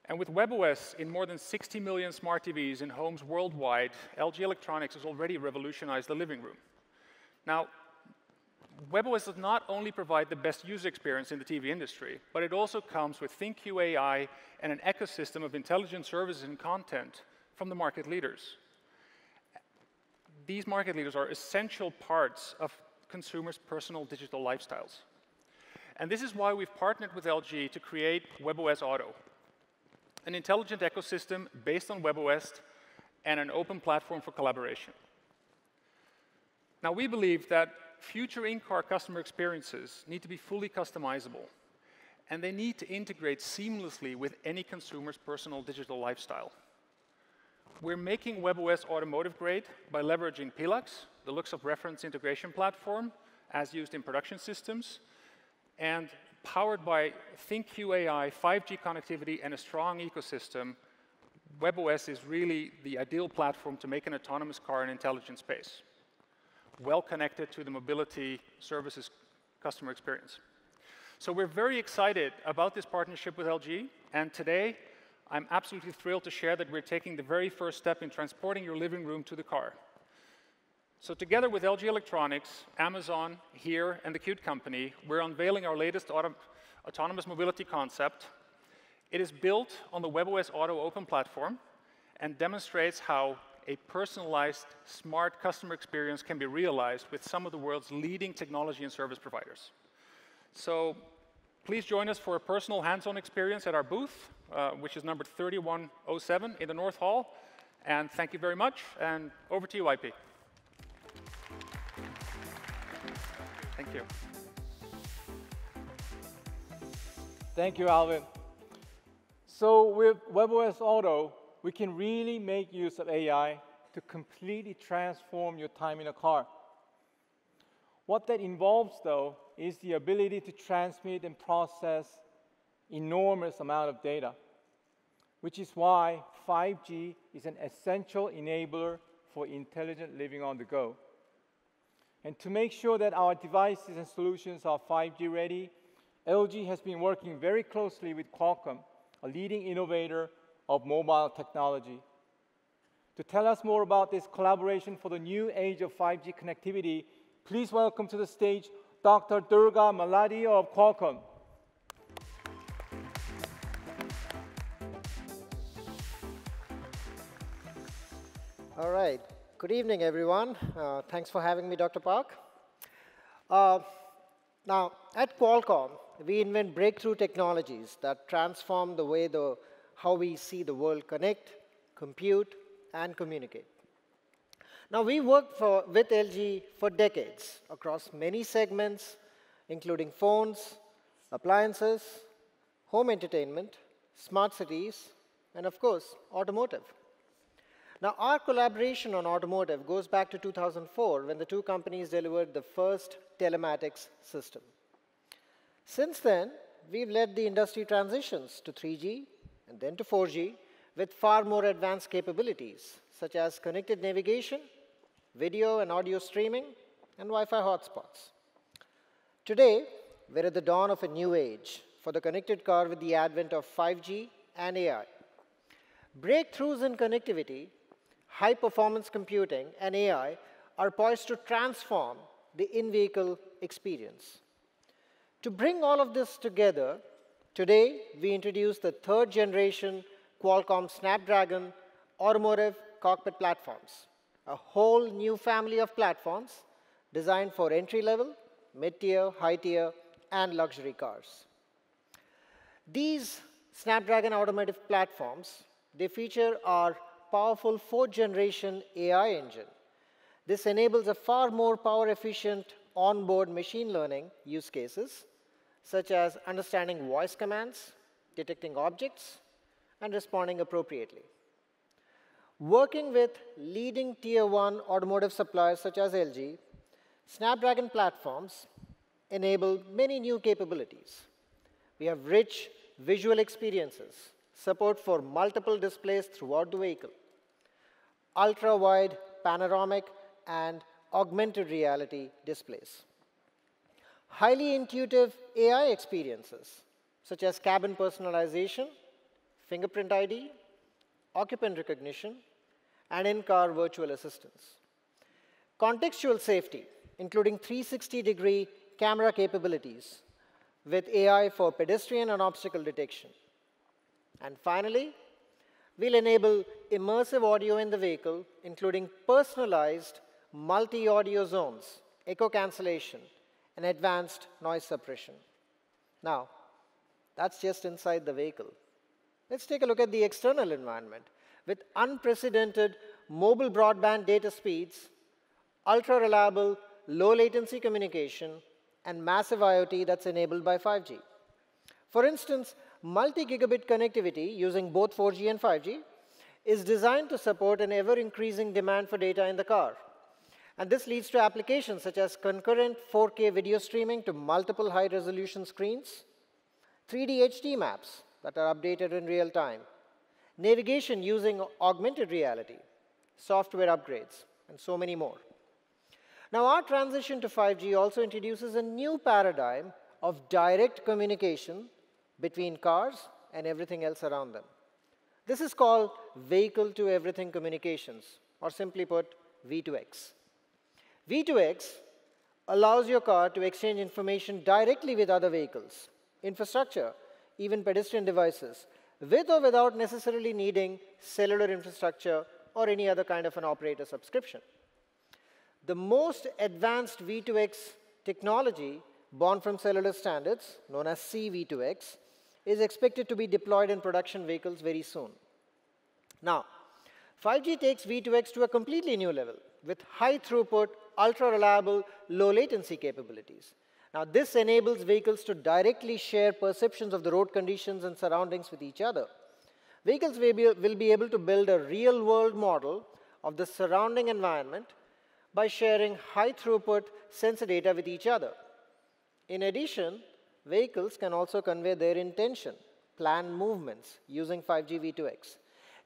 And with WebOS in more than 60 million smart TVs in homes worldwide, LG Electronics has already revolutionized the living room. Now, WebOS does not only provide the best user experience in the TV industry, but it also comes with ThinQ AI and an ecosystem of intelligent services and content from the market leaders. These market leaders are essential parts of consumers' personal digital lifestyles. And this is why we've partnered with LG to create WebOS Auto, an intelligent ecosystem based on WebOS and an open platform for collaboration. Now, we believe that future in-car customer experiences need to be fully customizable, and they need to integrate seamlessly with any consumer's personal digital lifestyle. We're making WebOS automotive grade by leveraging PLUX, the Luxoft reference integration platform, as used in production systems, and powered by ThinQ AI, 5G connectivity, and a strong ecosystem, WebOS is really the ideal platform to make an autonomous car an intelligent space, well connected to the mobility services customer experience. So we're very excited about this partnership with LG, and today I'm absolutely thrilled to share that we're taking the very first step in transporting your living room to the car. So together with LG Electronics, Amazon, HERE, and the Qt company, we're unveiling our latest autonomous mobility concept. It is built on the WebOS Auto open platform and demonstrates how a personalized, smart customer experience can be realized with some of the world's leading technology and service providers. So please join us for a personal hands-on experience at our booth, which is number 3107 in the North Hall. And thank you very much, and over to you, IP. Thank you. Thank you, Alvin. So with WebOS Auto, we can really make use of AI to completely transform your time in a car. What that involves, though, is the ability to transmit and process enormous amount of data, which is why 5G is an essential enabler for intelligent living on the go. And to make sure that our devices and solutions are 5G ready, LG has been working very closely with Qualcomm, a leading innovator of mobile technology. To tell us more about this collaboration for the new age of 5G connectivity, please welcome to the stage Dr. Durga Maladi of Qualcomm. All right. Good evening, everyone. Thanks for having me, Dr. Park. Now, at Qualcomm, we invent breakthrough technologies that transform the way how we see the world connect, compute, and communicate. Now, we worked with LG for decades across many segments, including phones, appliances, home entertainment, smart cities, and of course, automotive. Now, our collaboration on automotive goes back to 2004 when the two companies delivered the first telematics system. Since then, we've led the industry transitions to 3G and then to 4G with far more advanced capabilities, such as connected navigation, video and audio streaming, and Wi-Fi hotspots. Today, we're at the dawn of a new age for the connected car with the advent of 5G and AI. Breakthroughs in connectivity, high-performance computing, and AI are poised to transform the in-vehicle experience. To bring all of this together, today we introduce the third-generation Qualcomm Snapdragon automotive cockpit platforms, a whole new family of platforms designed for entry-level, mid-tier, high-tier, and luxury cars. These Snapdragon automotive platforms, they feature our powerful fourth-generation AI engine. This enables a far more power-efficient onboard machine learning use cases, such as understanding voice commands, detecting objects, and responding appropriately. Working with leading Tier 1 automotive suppliers such as LG, Snapdragon platforms enable many new capabilities. We have rich visual experiences, support for multiple displays throughout the vehicle, ultra-wide panoramic and augmented reality displays, highly intuitive AI experiences, such as cabin personalization, fingerprint ID, occupant recognition, and in-car virtual assistance. Contextual safety, including 360-degree camera capabilities with AI for pedestrian and obstacle detection. And finally, we'll enable immersive audio in the vehicle, including personalized multi-audio zones, echo cancellation, and advanced noise suppression. Now, that's just inside the vehicle. Let's take a look at the external environment. With unprecedented mobile broadband data speeds, ultra-reliable, low-latency communication, and massive IoT that's enabled by 5G. For instance, multi-gigabit connectivity using both 4G and 5G is designed to support an ever-increasing demand for data in the car. And this leads to applications such as concurrent 4K video streaming to multiple high-resolution screens, 3D HD maps that are updated in real time, navigation using augmented reality, software upgrades, and so many more. Now, our transition to 5G also introduces a new paradigm of direct communication between cars and everything else around them. This is called vehicle-to-everything communications, or simply put, V2X. V2X allows your car to exchange information directly with other vehicles, infrastructure, even pedestrian devices, with or without necessarily needing cellular infrastructure or any other kind of an operator subscription. The most advanced V2X technology born from cellular standards, known as C-V2X, is expected to be deployed in production vehicles very soon. Now, 5G takes V2X to a completely new level with high throughput, ultra-reliable, low-latency capabilities. Now, this enables vehicles to directly share perceptions of the road conditions and surroundings with each other. Vehicles will be able to build a real-world model of the surrounding environment by sharing high-throughput sensor data with each other. In addition, vehicles can also convey their intention, planned movements using 5G V2X.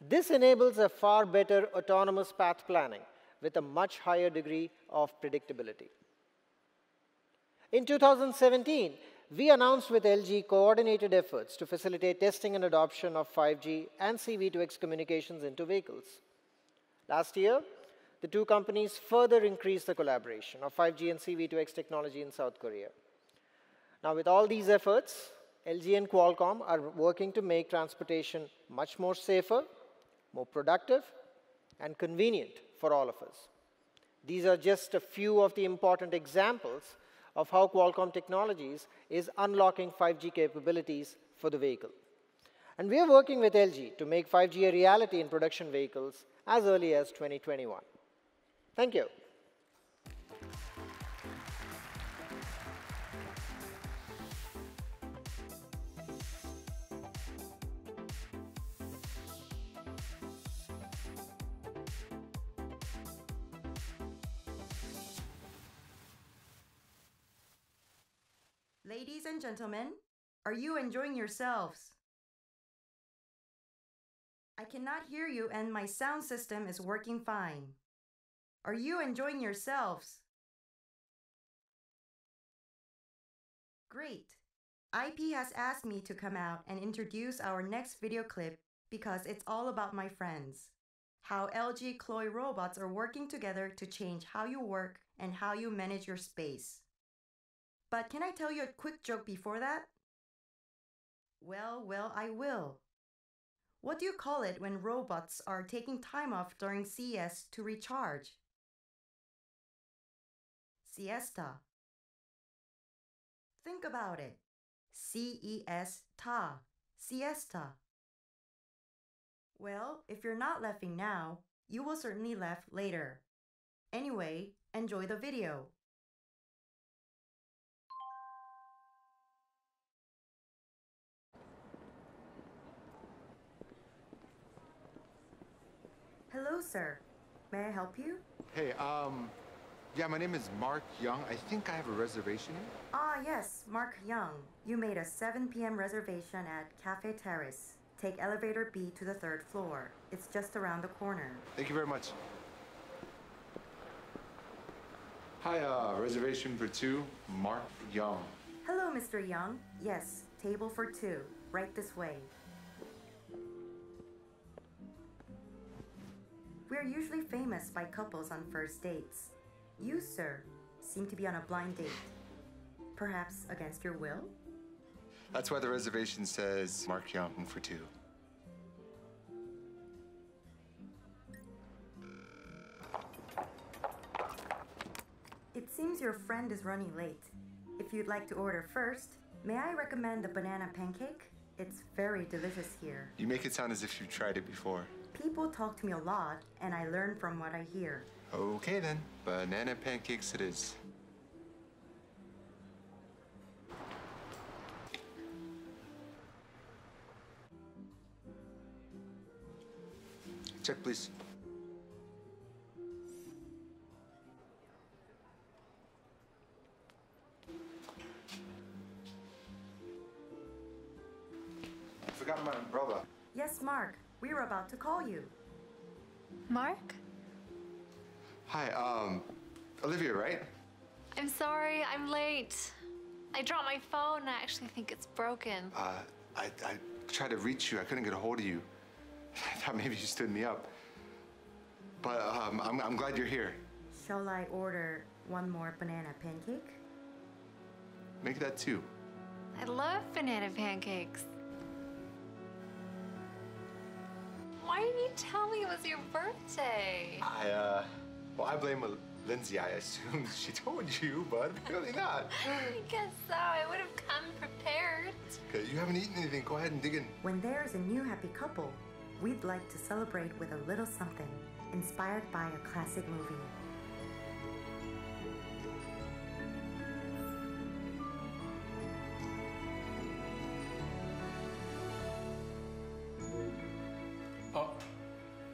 This enables a far better autonomous path planning with a much higher degree of predictability. In 2017, we announced with LG coordinated efforts to facilitate testing and adoption of 5G and C-V2X communications into vehicles. Last year, the two companies further increased the collaboration of 5G and C-V2X technology in South Korea. Now, with all these efforts, LG and Qualcomm are working to make transportation much more safer, more productive, and convenient for all of us. These are just a few of the important examples of how Qualcomm Technologies is unlocking 5G capabilities for the vehicle. And we are working with LG to make 5G a reality in production vehicles as early as 2021. Thank you. Ladies and gentlemen, are you enjoying yourselves? I cannot hear you and my sound system is working fine. Are you enjoying yourselves? Great. IP has asked me to come out and introduce our next video clip because it's all about my friends. How LG Chloe robots are working together to change how you work and how you manage your space. But can I tell you a quick joke before that? Well, I will. What do you call it when robots are taking time off during CES to recharge? Siesta. Think about it. C-E-S-Ta. Siesta. Well, if you're not laughing now, you will certainly laugh later. Anyway, enjoy the video. Hello, sir. May I help you? Hey, yeah, my name is Mark Young. I think I have a reservation here. Ah, yes, Mark Young. You made a 7 p.m. reservation at Cafe Terrace. Take elevator B to the 3rd floor. It's just around the corner. Thank you very much. Hi, reservation for 2, Mark Young. Hello, Mr. Young. Yes, table for 2. Right this way. We're usually famous by couples on first dates. You, sir, seem to be on a blind date. Perhaps against your will? That's why the reservation says Mark Young for 2. It seems your friend is running late. If you'd like to order first, may I recommend the banana pancake? It's very delicious here. You make it sound as if you've tried it before. People talk to me a lot, and I learn from what I hear. Okay then, banana pancakes it is. Check, please. I forgot my umbrella. Yes, Mark. We were about to call you. Mark? Hi, Olivia, right? I'm sorry, I'm late. I dropped my phone and I actually think it's broken. I tried to reach you. I couldn't get a hold of you. I thought maybe you stood me up. But I'm glad you're here. Shall I order one more banana pancake? Make that 2. I love banana pancakes. Why didn't you tell me it was your birthday? Well, I blame Lindsay. I assumed she told you, but apparently not. I guess so. I would have come prepared. Okay, you haven't eaten anything. Go ahead and dig in. When there is a new happy couple, we'd like to celebrate with a little something inspired by a classic movie.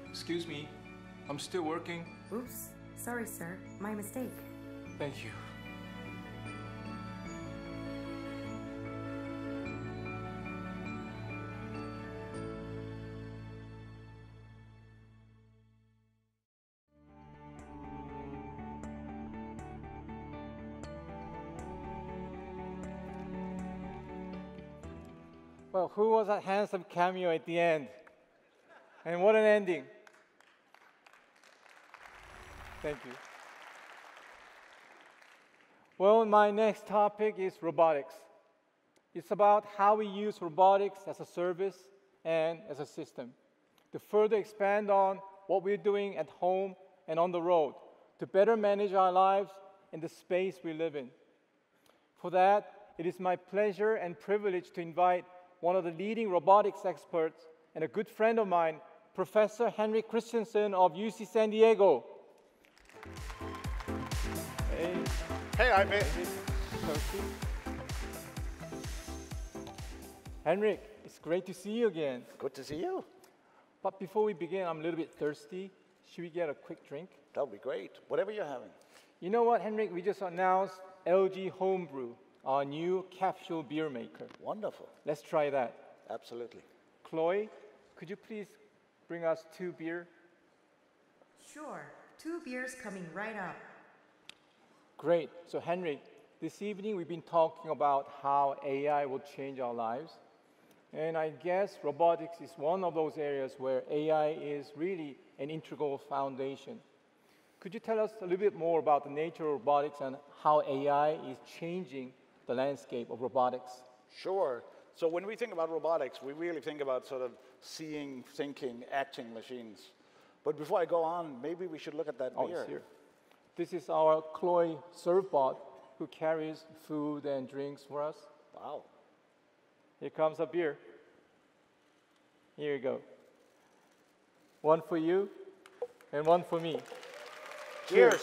Excuse me, I'm still working. Oops, sorry sir, my mistake. Thank you. Well, who was that handsome cameo at the end? And what an ending. Thank you. Well, my next topic is robotics. It's about how we use robotics as a service and as a system to further expand on what we're doing at home and on the road to better manage our lives and the space we live in. For that, it is my pleasure and privilege to invite one of the leading robotics experts and a good friend of mine, Professor Henrik Christensen of UC San Diego. Hey. Hey, IP. Henrik, it's great to see you again. Good to see you. But before we begin, I'm a little bit thirsty. Should we get a quick drink? That would be great. Whatever you're having. You know what, Henrik? We just announced LG Homebrew, our new capsule beer maker. Wonderful. Let's try that. Absolutely. Chloe, could you please bring us 2 beer? Sure, 2 beers coming right up. Great. So, Henrik, this evening we've been talking about how AI will change our lives. And I guess robotics is one of those areas where AI is really an integral foundation. Could you tell us a little bit more about the nature of robotics and how AI is changing the landscape of robotics? Sure. So when we think about robotics, we really think about sort of seeing, thinking, acting machines. But before I go on, maybe we should look at that beer. It's here. This is our Chloe ServBot who carries food and drinks for us. Wow. Here comes a beer. Here you go. 1 for you and 1 for me. Cheers.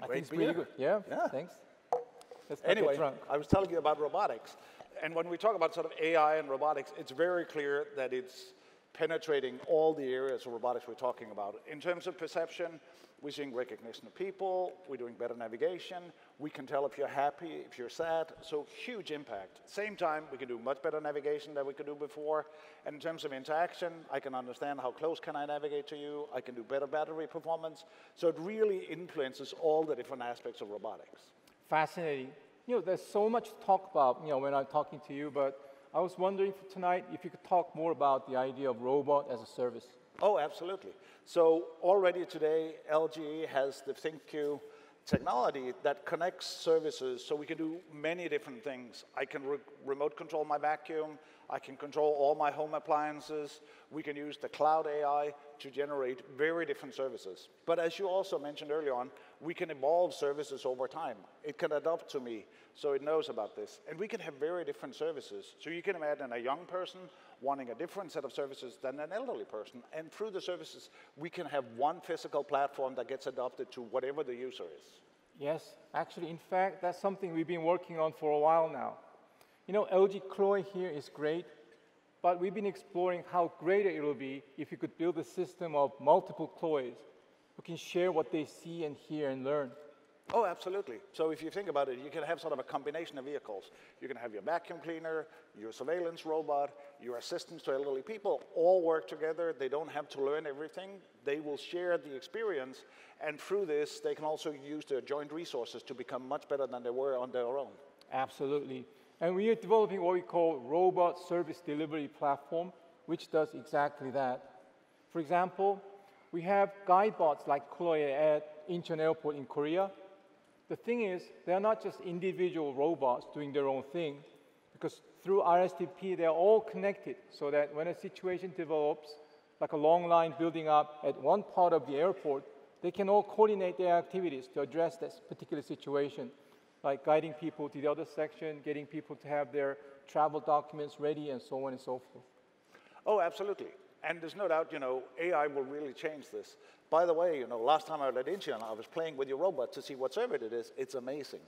I think it's pretty good. Yeah, thanks. Let's not Anyway, get drunk. I was telling you about robotics. And when we talk about sort of AI and robotics, it's very clear that it's penetrating all the areas of robotics we're talking about. In terms of perception, we're seeing recognition of people, we're doing better navigation, we can tell if you're happy, if you're sad, so huge impact. Same time, we can do much better navigation than we could do before. And in terms of interaction, I can understand how close can I navigate to you, I can do better battery performance. So it really influences all the different aspects of robotics. Fascinating. You know, there's so much to talk about, when I'm talking to you, but I was wondering for tonight if you could talk more about the idea of robot as a service. Oh, absolutely. So already today, LG has the ThinkQ technology that connects services so we can do many different things. I can remote control my vacuum. I can control all my home appliances. We can use the cloud AI to generate very different services. But as you also mentioned earlier on, we can evolve services over time. It can adapt to me, so it knows about this. And we can have very different services. So you can imagine a young person wanting a different set of services than an elderly person. And through the services, we can have one physical platform that gets adapted to whatever the user is. Yes, actually, in fact, that's something we've been working on for a while now. You know, LG Chloe here is great, but we've been exploring how greater it will be if you could build a system of multiple Chloes who can share what they see and hear and learn. Oh, absolutely. So if you think about it, you can have sort of a combination of vehicles. You can have your vacuum cleaner, your surveillance robot, your assistants to elderly people, all work together. They don't have to learn everything. They will share the experience, and through this, they can also use their joint resources to become much better than they were on their own. Absolutely. And we are developing what we call robot service delivery platform, which does exactly that. For example, we have guide bots like Chloe at Incheon Airport in Korea. The thing is, they are not just individual robots doing their own thing, because through RSTP, they are all connected so that when a situation develops, like a long line building up at one part of the airport, they can all coordinate their activities to address this particular situation, like guiding people to the other section, getting people to have their travel documents ready, and so on and so forth. Oh, absolutely. And there's no doubt, AI will really change this. By the way, last time I was at Incheon, I was playing with your robot to see what server it is. It's amazing.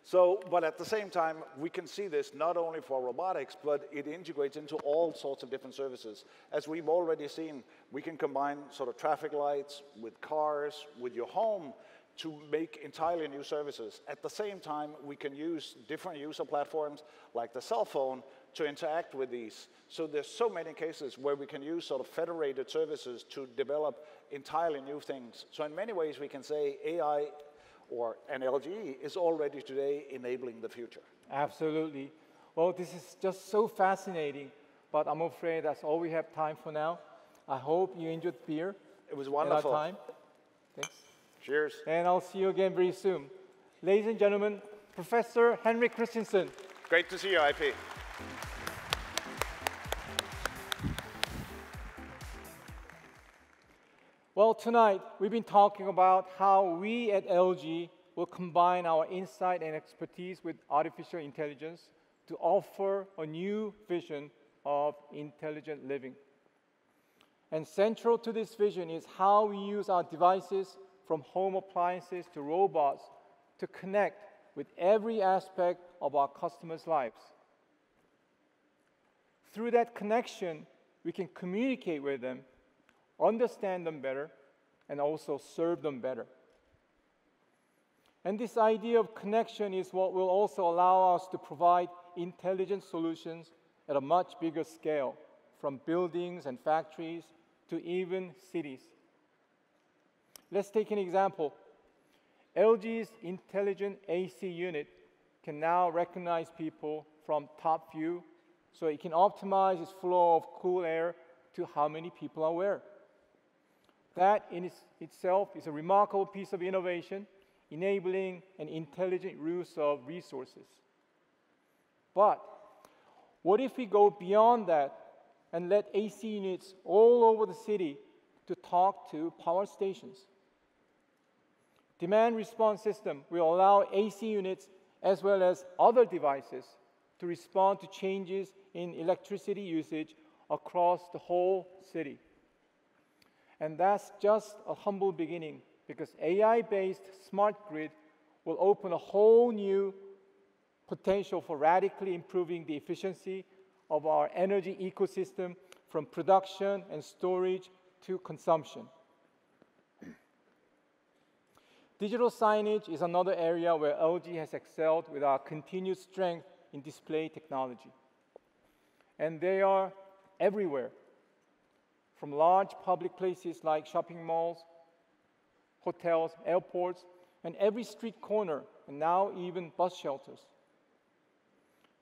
So, but at the same time, we can see this not only for robotics, but it integrates into all sorts of different services. As we've already seen, we can combine sort of traffic lights with cars, with your home, to make entirely new services. At the same time, we can use different user platforms, like the cell phone, to interact with these. So there's so many cases where we can use sort of federated services to develop entirely new things. So in many ways, we can say AI and LGE is already today enabling the future. Absolutely. Well, this is just so fascinating, but I'm afraid that's all we have time for now. I hope you enjoyed beer. It was wonderful. In our time. Thanks. Cheers. And I'll see you again very soon. Ladies and gentlemen, Professor Henrik Christensen. Great to see you, IP. Well, tonight we've been talking about how we at LG will combine our insight and expertise with artificial intelligence to offer a new vision of intelligent living. And central to this vision is how we use our devices, from home appliances to robots, to connect with every aspect of our customers' lives. Through that connection, we can communicate with them, understand them better, and also serve them better. And this idea of connection is what will also allow us to provide intelligent solutions at a much bigger scale, from buildings and factories to even cities. Let's take an example. LG's intelligent AC unit can now recognize people from top view, so it can optimize its flow of cool air to how many people are where. That in itself is a remarkable piece of innovation, enabling an intelligent use of resources. But what if we go beyond that and let AC units all over the city to talk to power stations? Demand response system will allow AC units as well as other devices to respond to changes in electricity usage across the whole city. And that's just a humble beginning, because AI-based smart grid will open a whole new potential for radically improving the efficiency of our energy ecosystem, from production and storage to consumption. Digital signage is another area where LG has excelled with our continued strength in display technology. And they are everywhere, from large public places like shopping malls, hotels, airports, and every street corner, and now even bus shelters.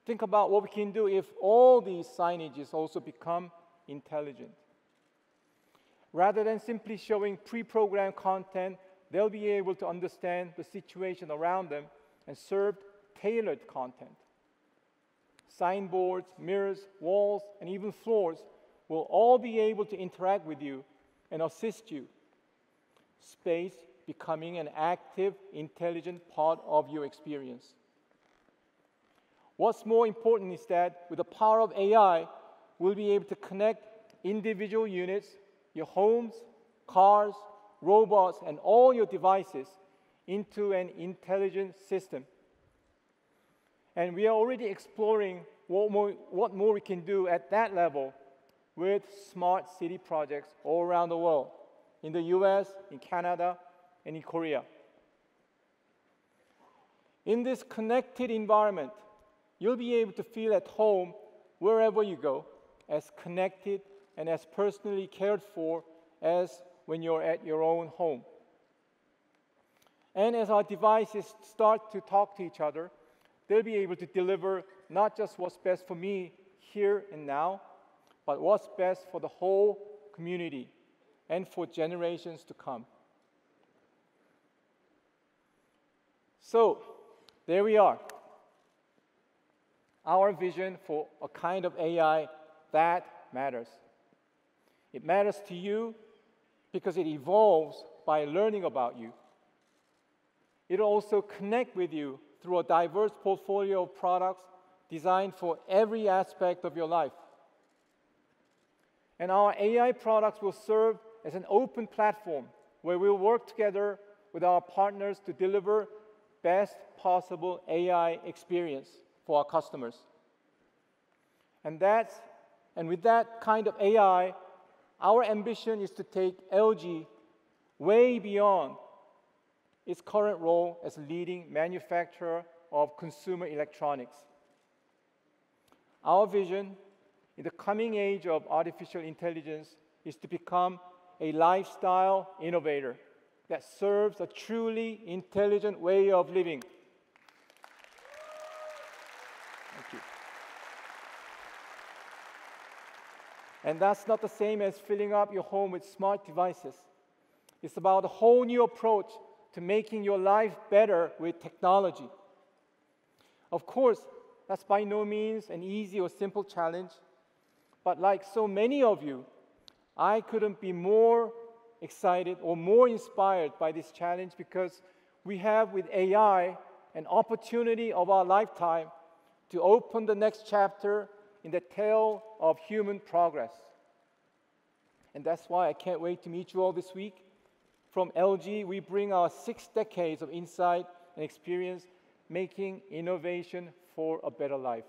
Think about what we can do if all these signages also become intelligent. Rather than simply showing pre-programmed content, they'll be able to understand the situation around them and serve tailored content. Signboards, mirrors, walls, and even floors will all be able to interact with you and assist you. Space becoming an active, intelligent part of your experience. What's more important is that with the power of AI, we'll be able to connect individual units, your homes, cars, robots, and all your devices into an intelligent system. And we are already exploring what more we can do at that level with smart city projects all around the world, in the US, in Canada, and in Korea. In this connected environment, you'll be able to feel at home wherever you go, as connected and as personally cared for as when you're at your own home. And as our devices start to talk to each other, they'll be able to deliver not just what's best for me here and now, but what's best for the whole community and for generations to come. So, there we are. Our vision for a kind of AI that matters. It matters to you because it evolves by learning about you. It'll also connect with you through a diverse portfolio of products designed for every aspect of your life. And our AI products will serve as an open platform where we'll work together with our partners to deliver best possible AI experience for our customers. And with that kind of AI, our ambition is to take LG way beyond its current role as a leading manufacturer of consumer electronics. Our vision in the coming age of artificial intelligence is to become a lifestyle innovator that serves a truly intelligent way of living. Thank you. And that's not the same as filling up your home with smart devices. It's about a whole new approach to making your life better with technology. Of course, that's by no means an easy or simple challenge, but like so many of you, I couldn't be more excited or more inspired by this challenge because we have with AI an opportunity of our lifetime to open the next chapter in the tale of human progress. And that's why I can't wait to meet you all this week. From LG, we bring our 6 decades of insight and experience making innovation for a better life.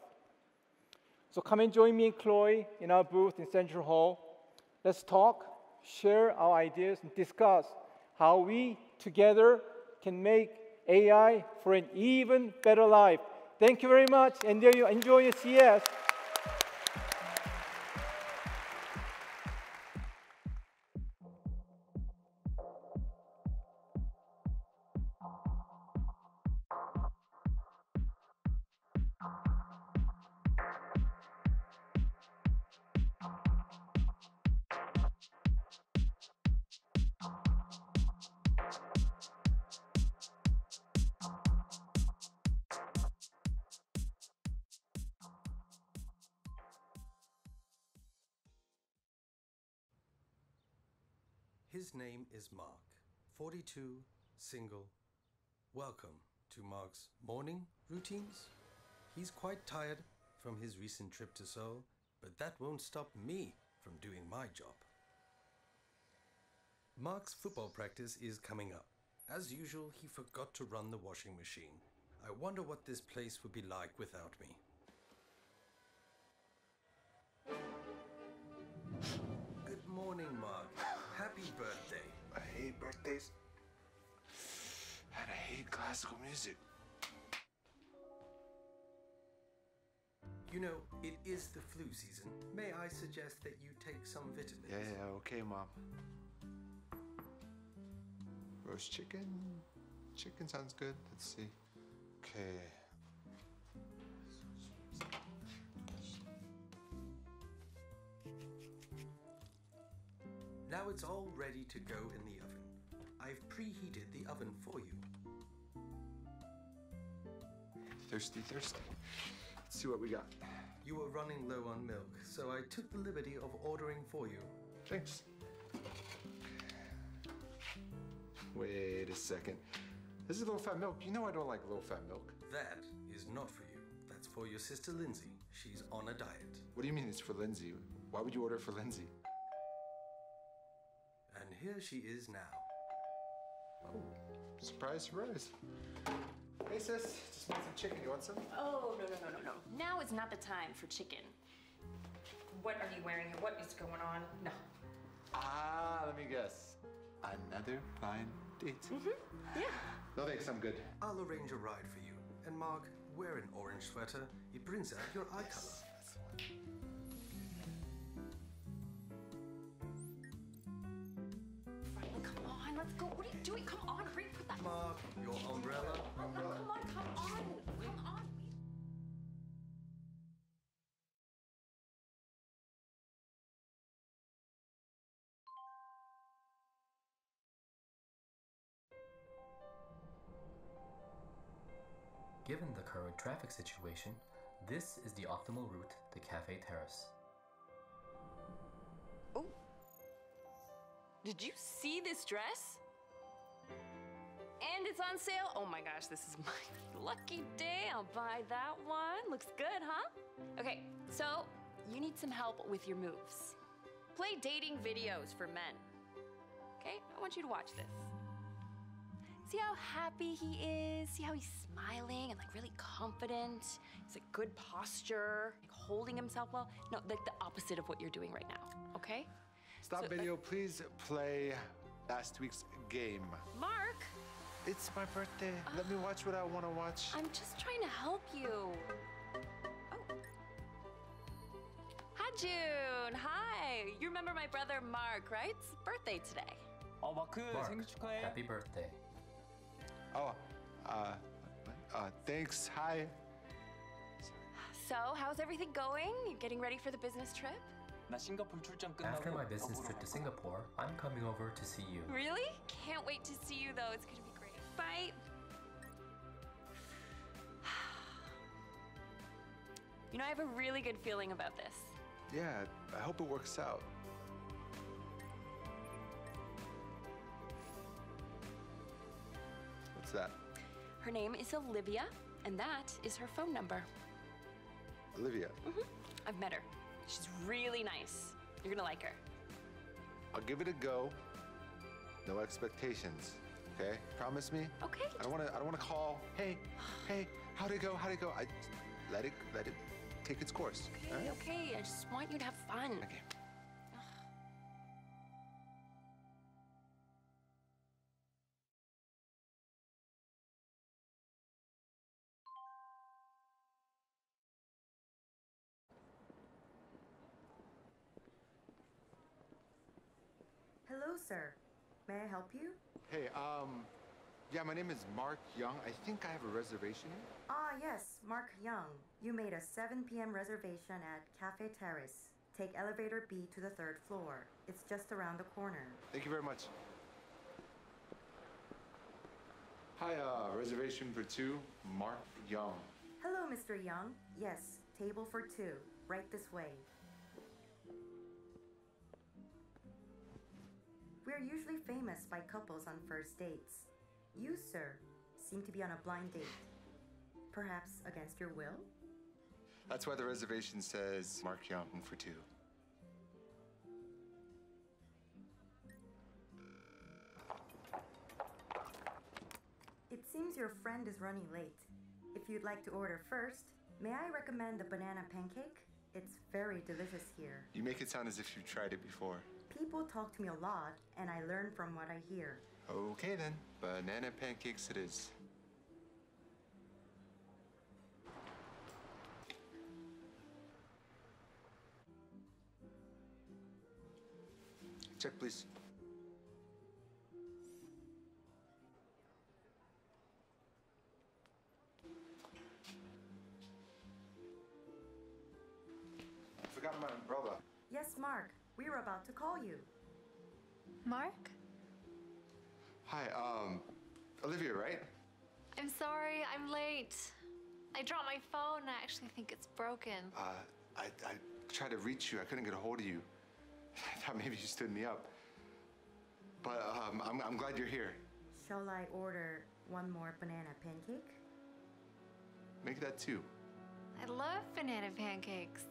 So come and join me and Chloe in our booth in Central Hall. Let's talk, share our ideas, and discuss how we together can make AI for an even better life. Thank you very much, and enjoy your CES. His name is Mark, 42, single. Welcome to Mark's morning routines. He's quite tired from his recent trip to Seoul, but that won't stop me from doing my job. Mark's football practice is coming up. As usual, he forgot to run the washing machine. I wonder what this place would be like without me. Good morning, Mark. Happy birthday. I hate birthdays. And I hate classical music. You know, it is the flu season. May I suggest that you take some vitamins? Yeah, okay, Mom. Roast chicken? Chicken sounds good. Let's see. Okay. Now it's all ready to go in the oven. I've preheated the oven for you. Thirsty, thirsty. Let's see what we got. You were running low on milk, so I took the liberty of ordering for you. Thanks. Wait a second. This is low-fat milk. You know I don't like low-fat milk. That is not for you. That's for your sister Lindsay. She's on a diet. What do you mean it's for Lindsay? Why would you order it for Lindsay? And here she is now. Oh, surprise, surprise. Hey sis, just made some chicken. You want some? Oh, no. Now is not the time for chicken. What are you wearing here? What is going on? No. Ah, let me guess. Another fine date. Yeah. No thanks, I'm good. I'll arrange a ride for you. And Mark, wear an orange sweater. It brings out your eye color. That's the one. Come on, let's go. What are you doing? Come on, hurry, put that. Mark, your umbrella. No, come on. Come on. Given the current traffic situation, this is the optimal route to Cafe Terrace. Oh, Did you see this dress? And it's on sale. Oh my gosh, this is my lucky day. I'll buy that one. Looks good, huh? Okay, so you need some help with your moves. Play dating videos for men. Okay, I want you to watch this. See how happy he is? See how he's smiling and like really confident? He's like good posture, like holding himself well. No, like the opposite of what you're doing right now, okay? Stop So, video, please play last week's game. Mark! It's my birthday. Let me watch what I want to watch. I'm just trying to help you. Oh. Hi, June. Hi. You remember my brother Mark, right? It's his birthday today. 마크 Mark, 생일 축하해. happy birthday. Oh, thanks. Hi. So, how's everything going? You getting ready for the business trip? 나 싱가포르 출장 끝나고 After my business trip to Singapore, I'm coming over to see you. Really? Can't wait to see you, though. It's gonna be great. Bye. You know, I have a really good feeling about this. Yeah, I hope it works out. What's that? Her name is Olivia, and that is her phone number. Olivia. I've met her. She's really nice. You're gonna like her. I'll give it a go. No expectations. Okay? Promise me? Okay. I don't wanna call. Hey, how'd it go? How'd it go? I let it take its course. Okay, all right? okay. I just want you to have fun. Okay. Hello, sir. May I help you? Hey, yeah, my name is Mark Young. I think I have a reservation here. Ah, yes, Mark Young. You made a 7 p.m. reservation at Cafe Terrace. Take elevator B to the 3rd floor. It's just around the corner. Thank you very much. Hi, reservation for 2, Mark Young. Hello, Mr. Young. Yes, table for 2. Right this way. We're usually famous by couples on first dates. You, sir, seem to be on a blind date. Perhaps against your will? That's why the reservation says Mark Young for 2. It seems your friend is running late. If you'd like to order first, may I recommend the banana pancake? It's very delicious here. You make it sound as if you've tried it before. People talk to me a lot, and I learn from what I hear. Okay then, banana pancakes it is. Check, please. I forgot my umbrella. Yes, Mark. We were about to call you. Mark? Hi, Olivia, right? I'm sorry, I'm late. I dropped my phone. I actually think it's broken. I tried to reach you. I couldn't get a hold of you. I thought maybe you stood me up. But I'm glad you're here. Shall I order one more banana pancake? Make that 2. I love banana pancakes.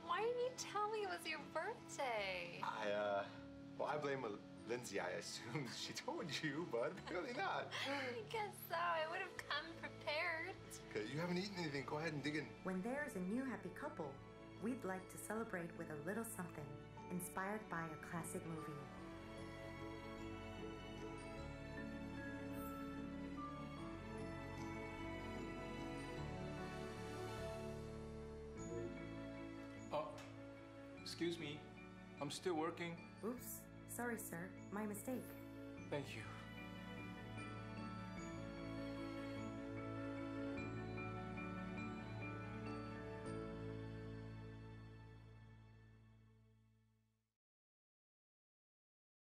Why didn't you tell me it was your birthday? Well, I blame Lindsay. I assumed she told you, but apparently not. I guess so. I would have come prepared. Okay, you haven't eaten anything. Go ahead and dig in. When there's a new happy couple, we'd like to celebrate with a little something inspired by a classic movie. Excuse me, I'm still working. Oops, sorry, sir. My mistake. Thank you.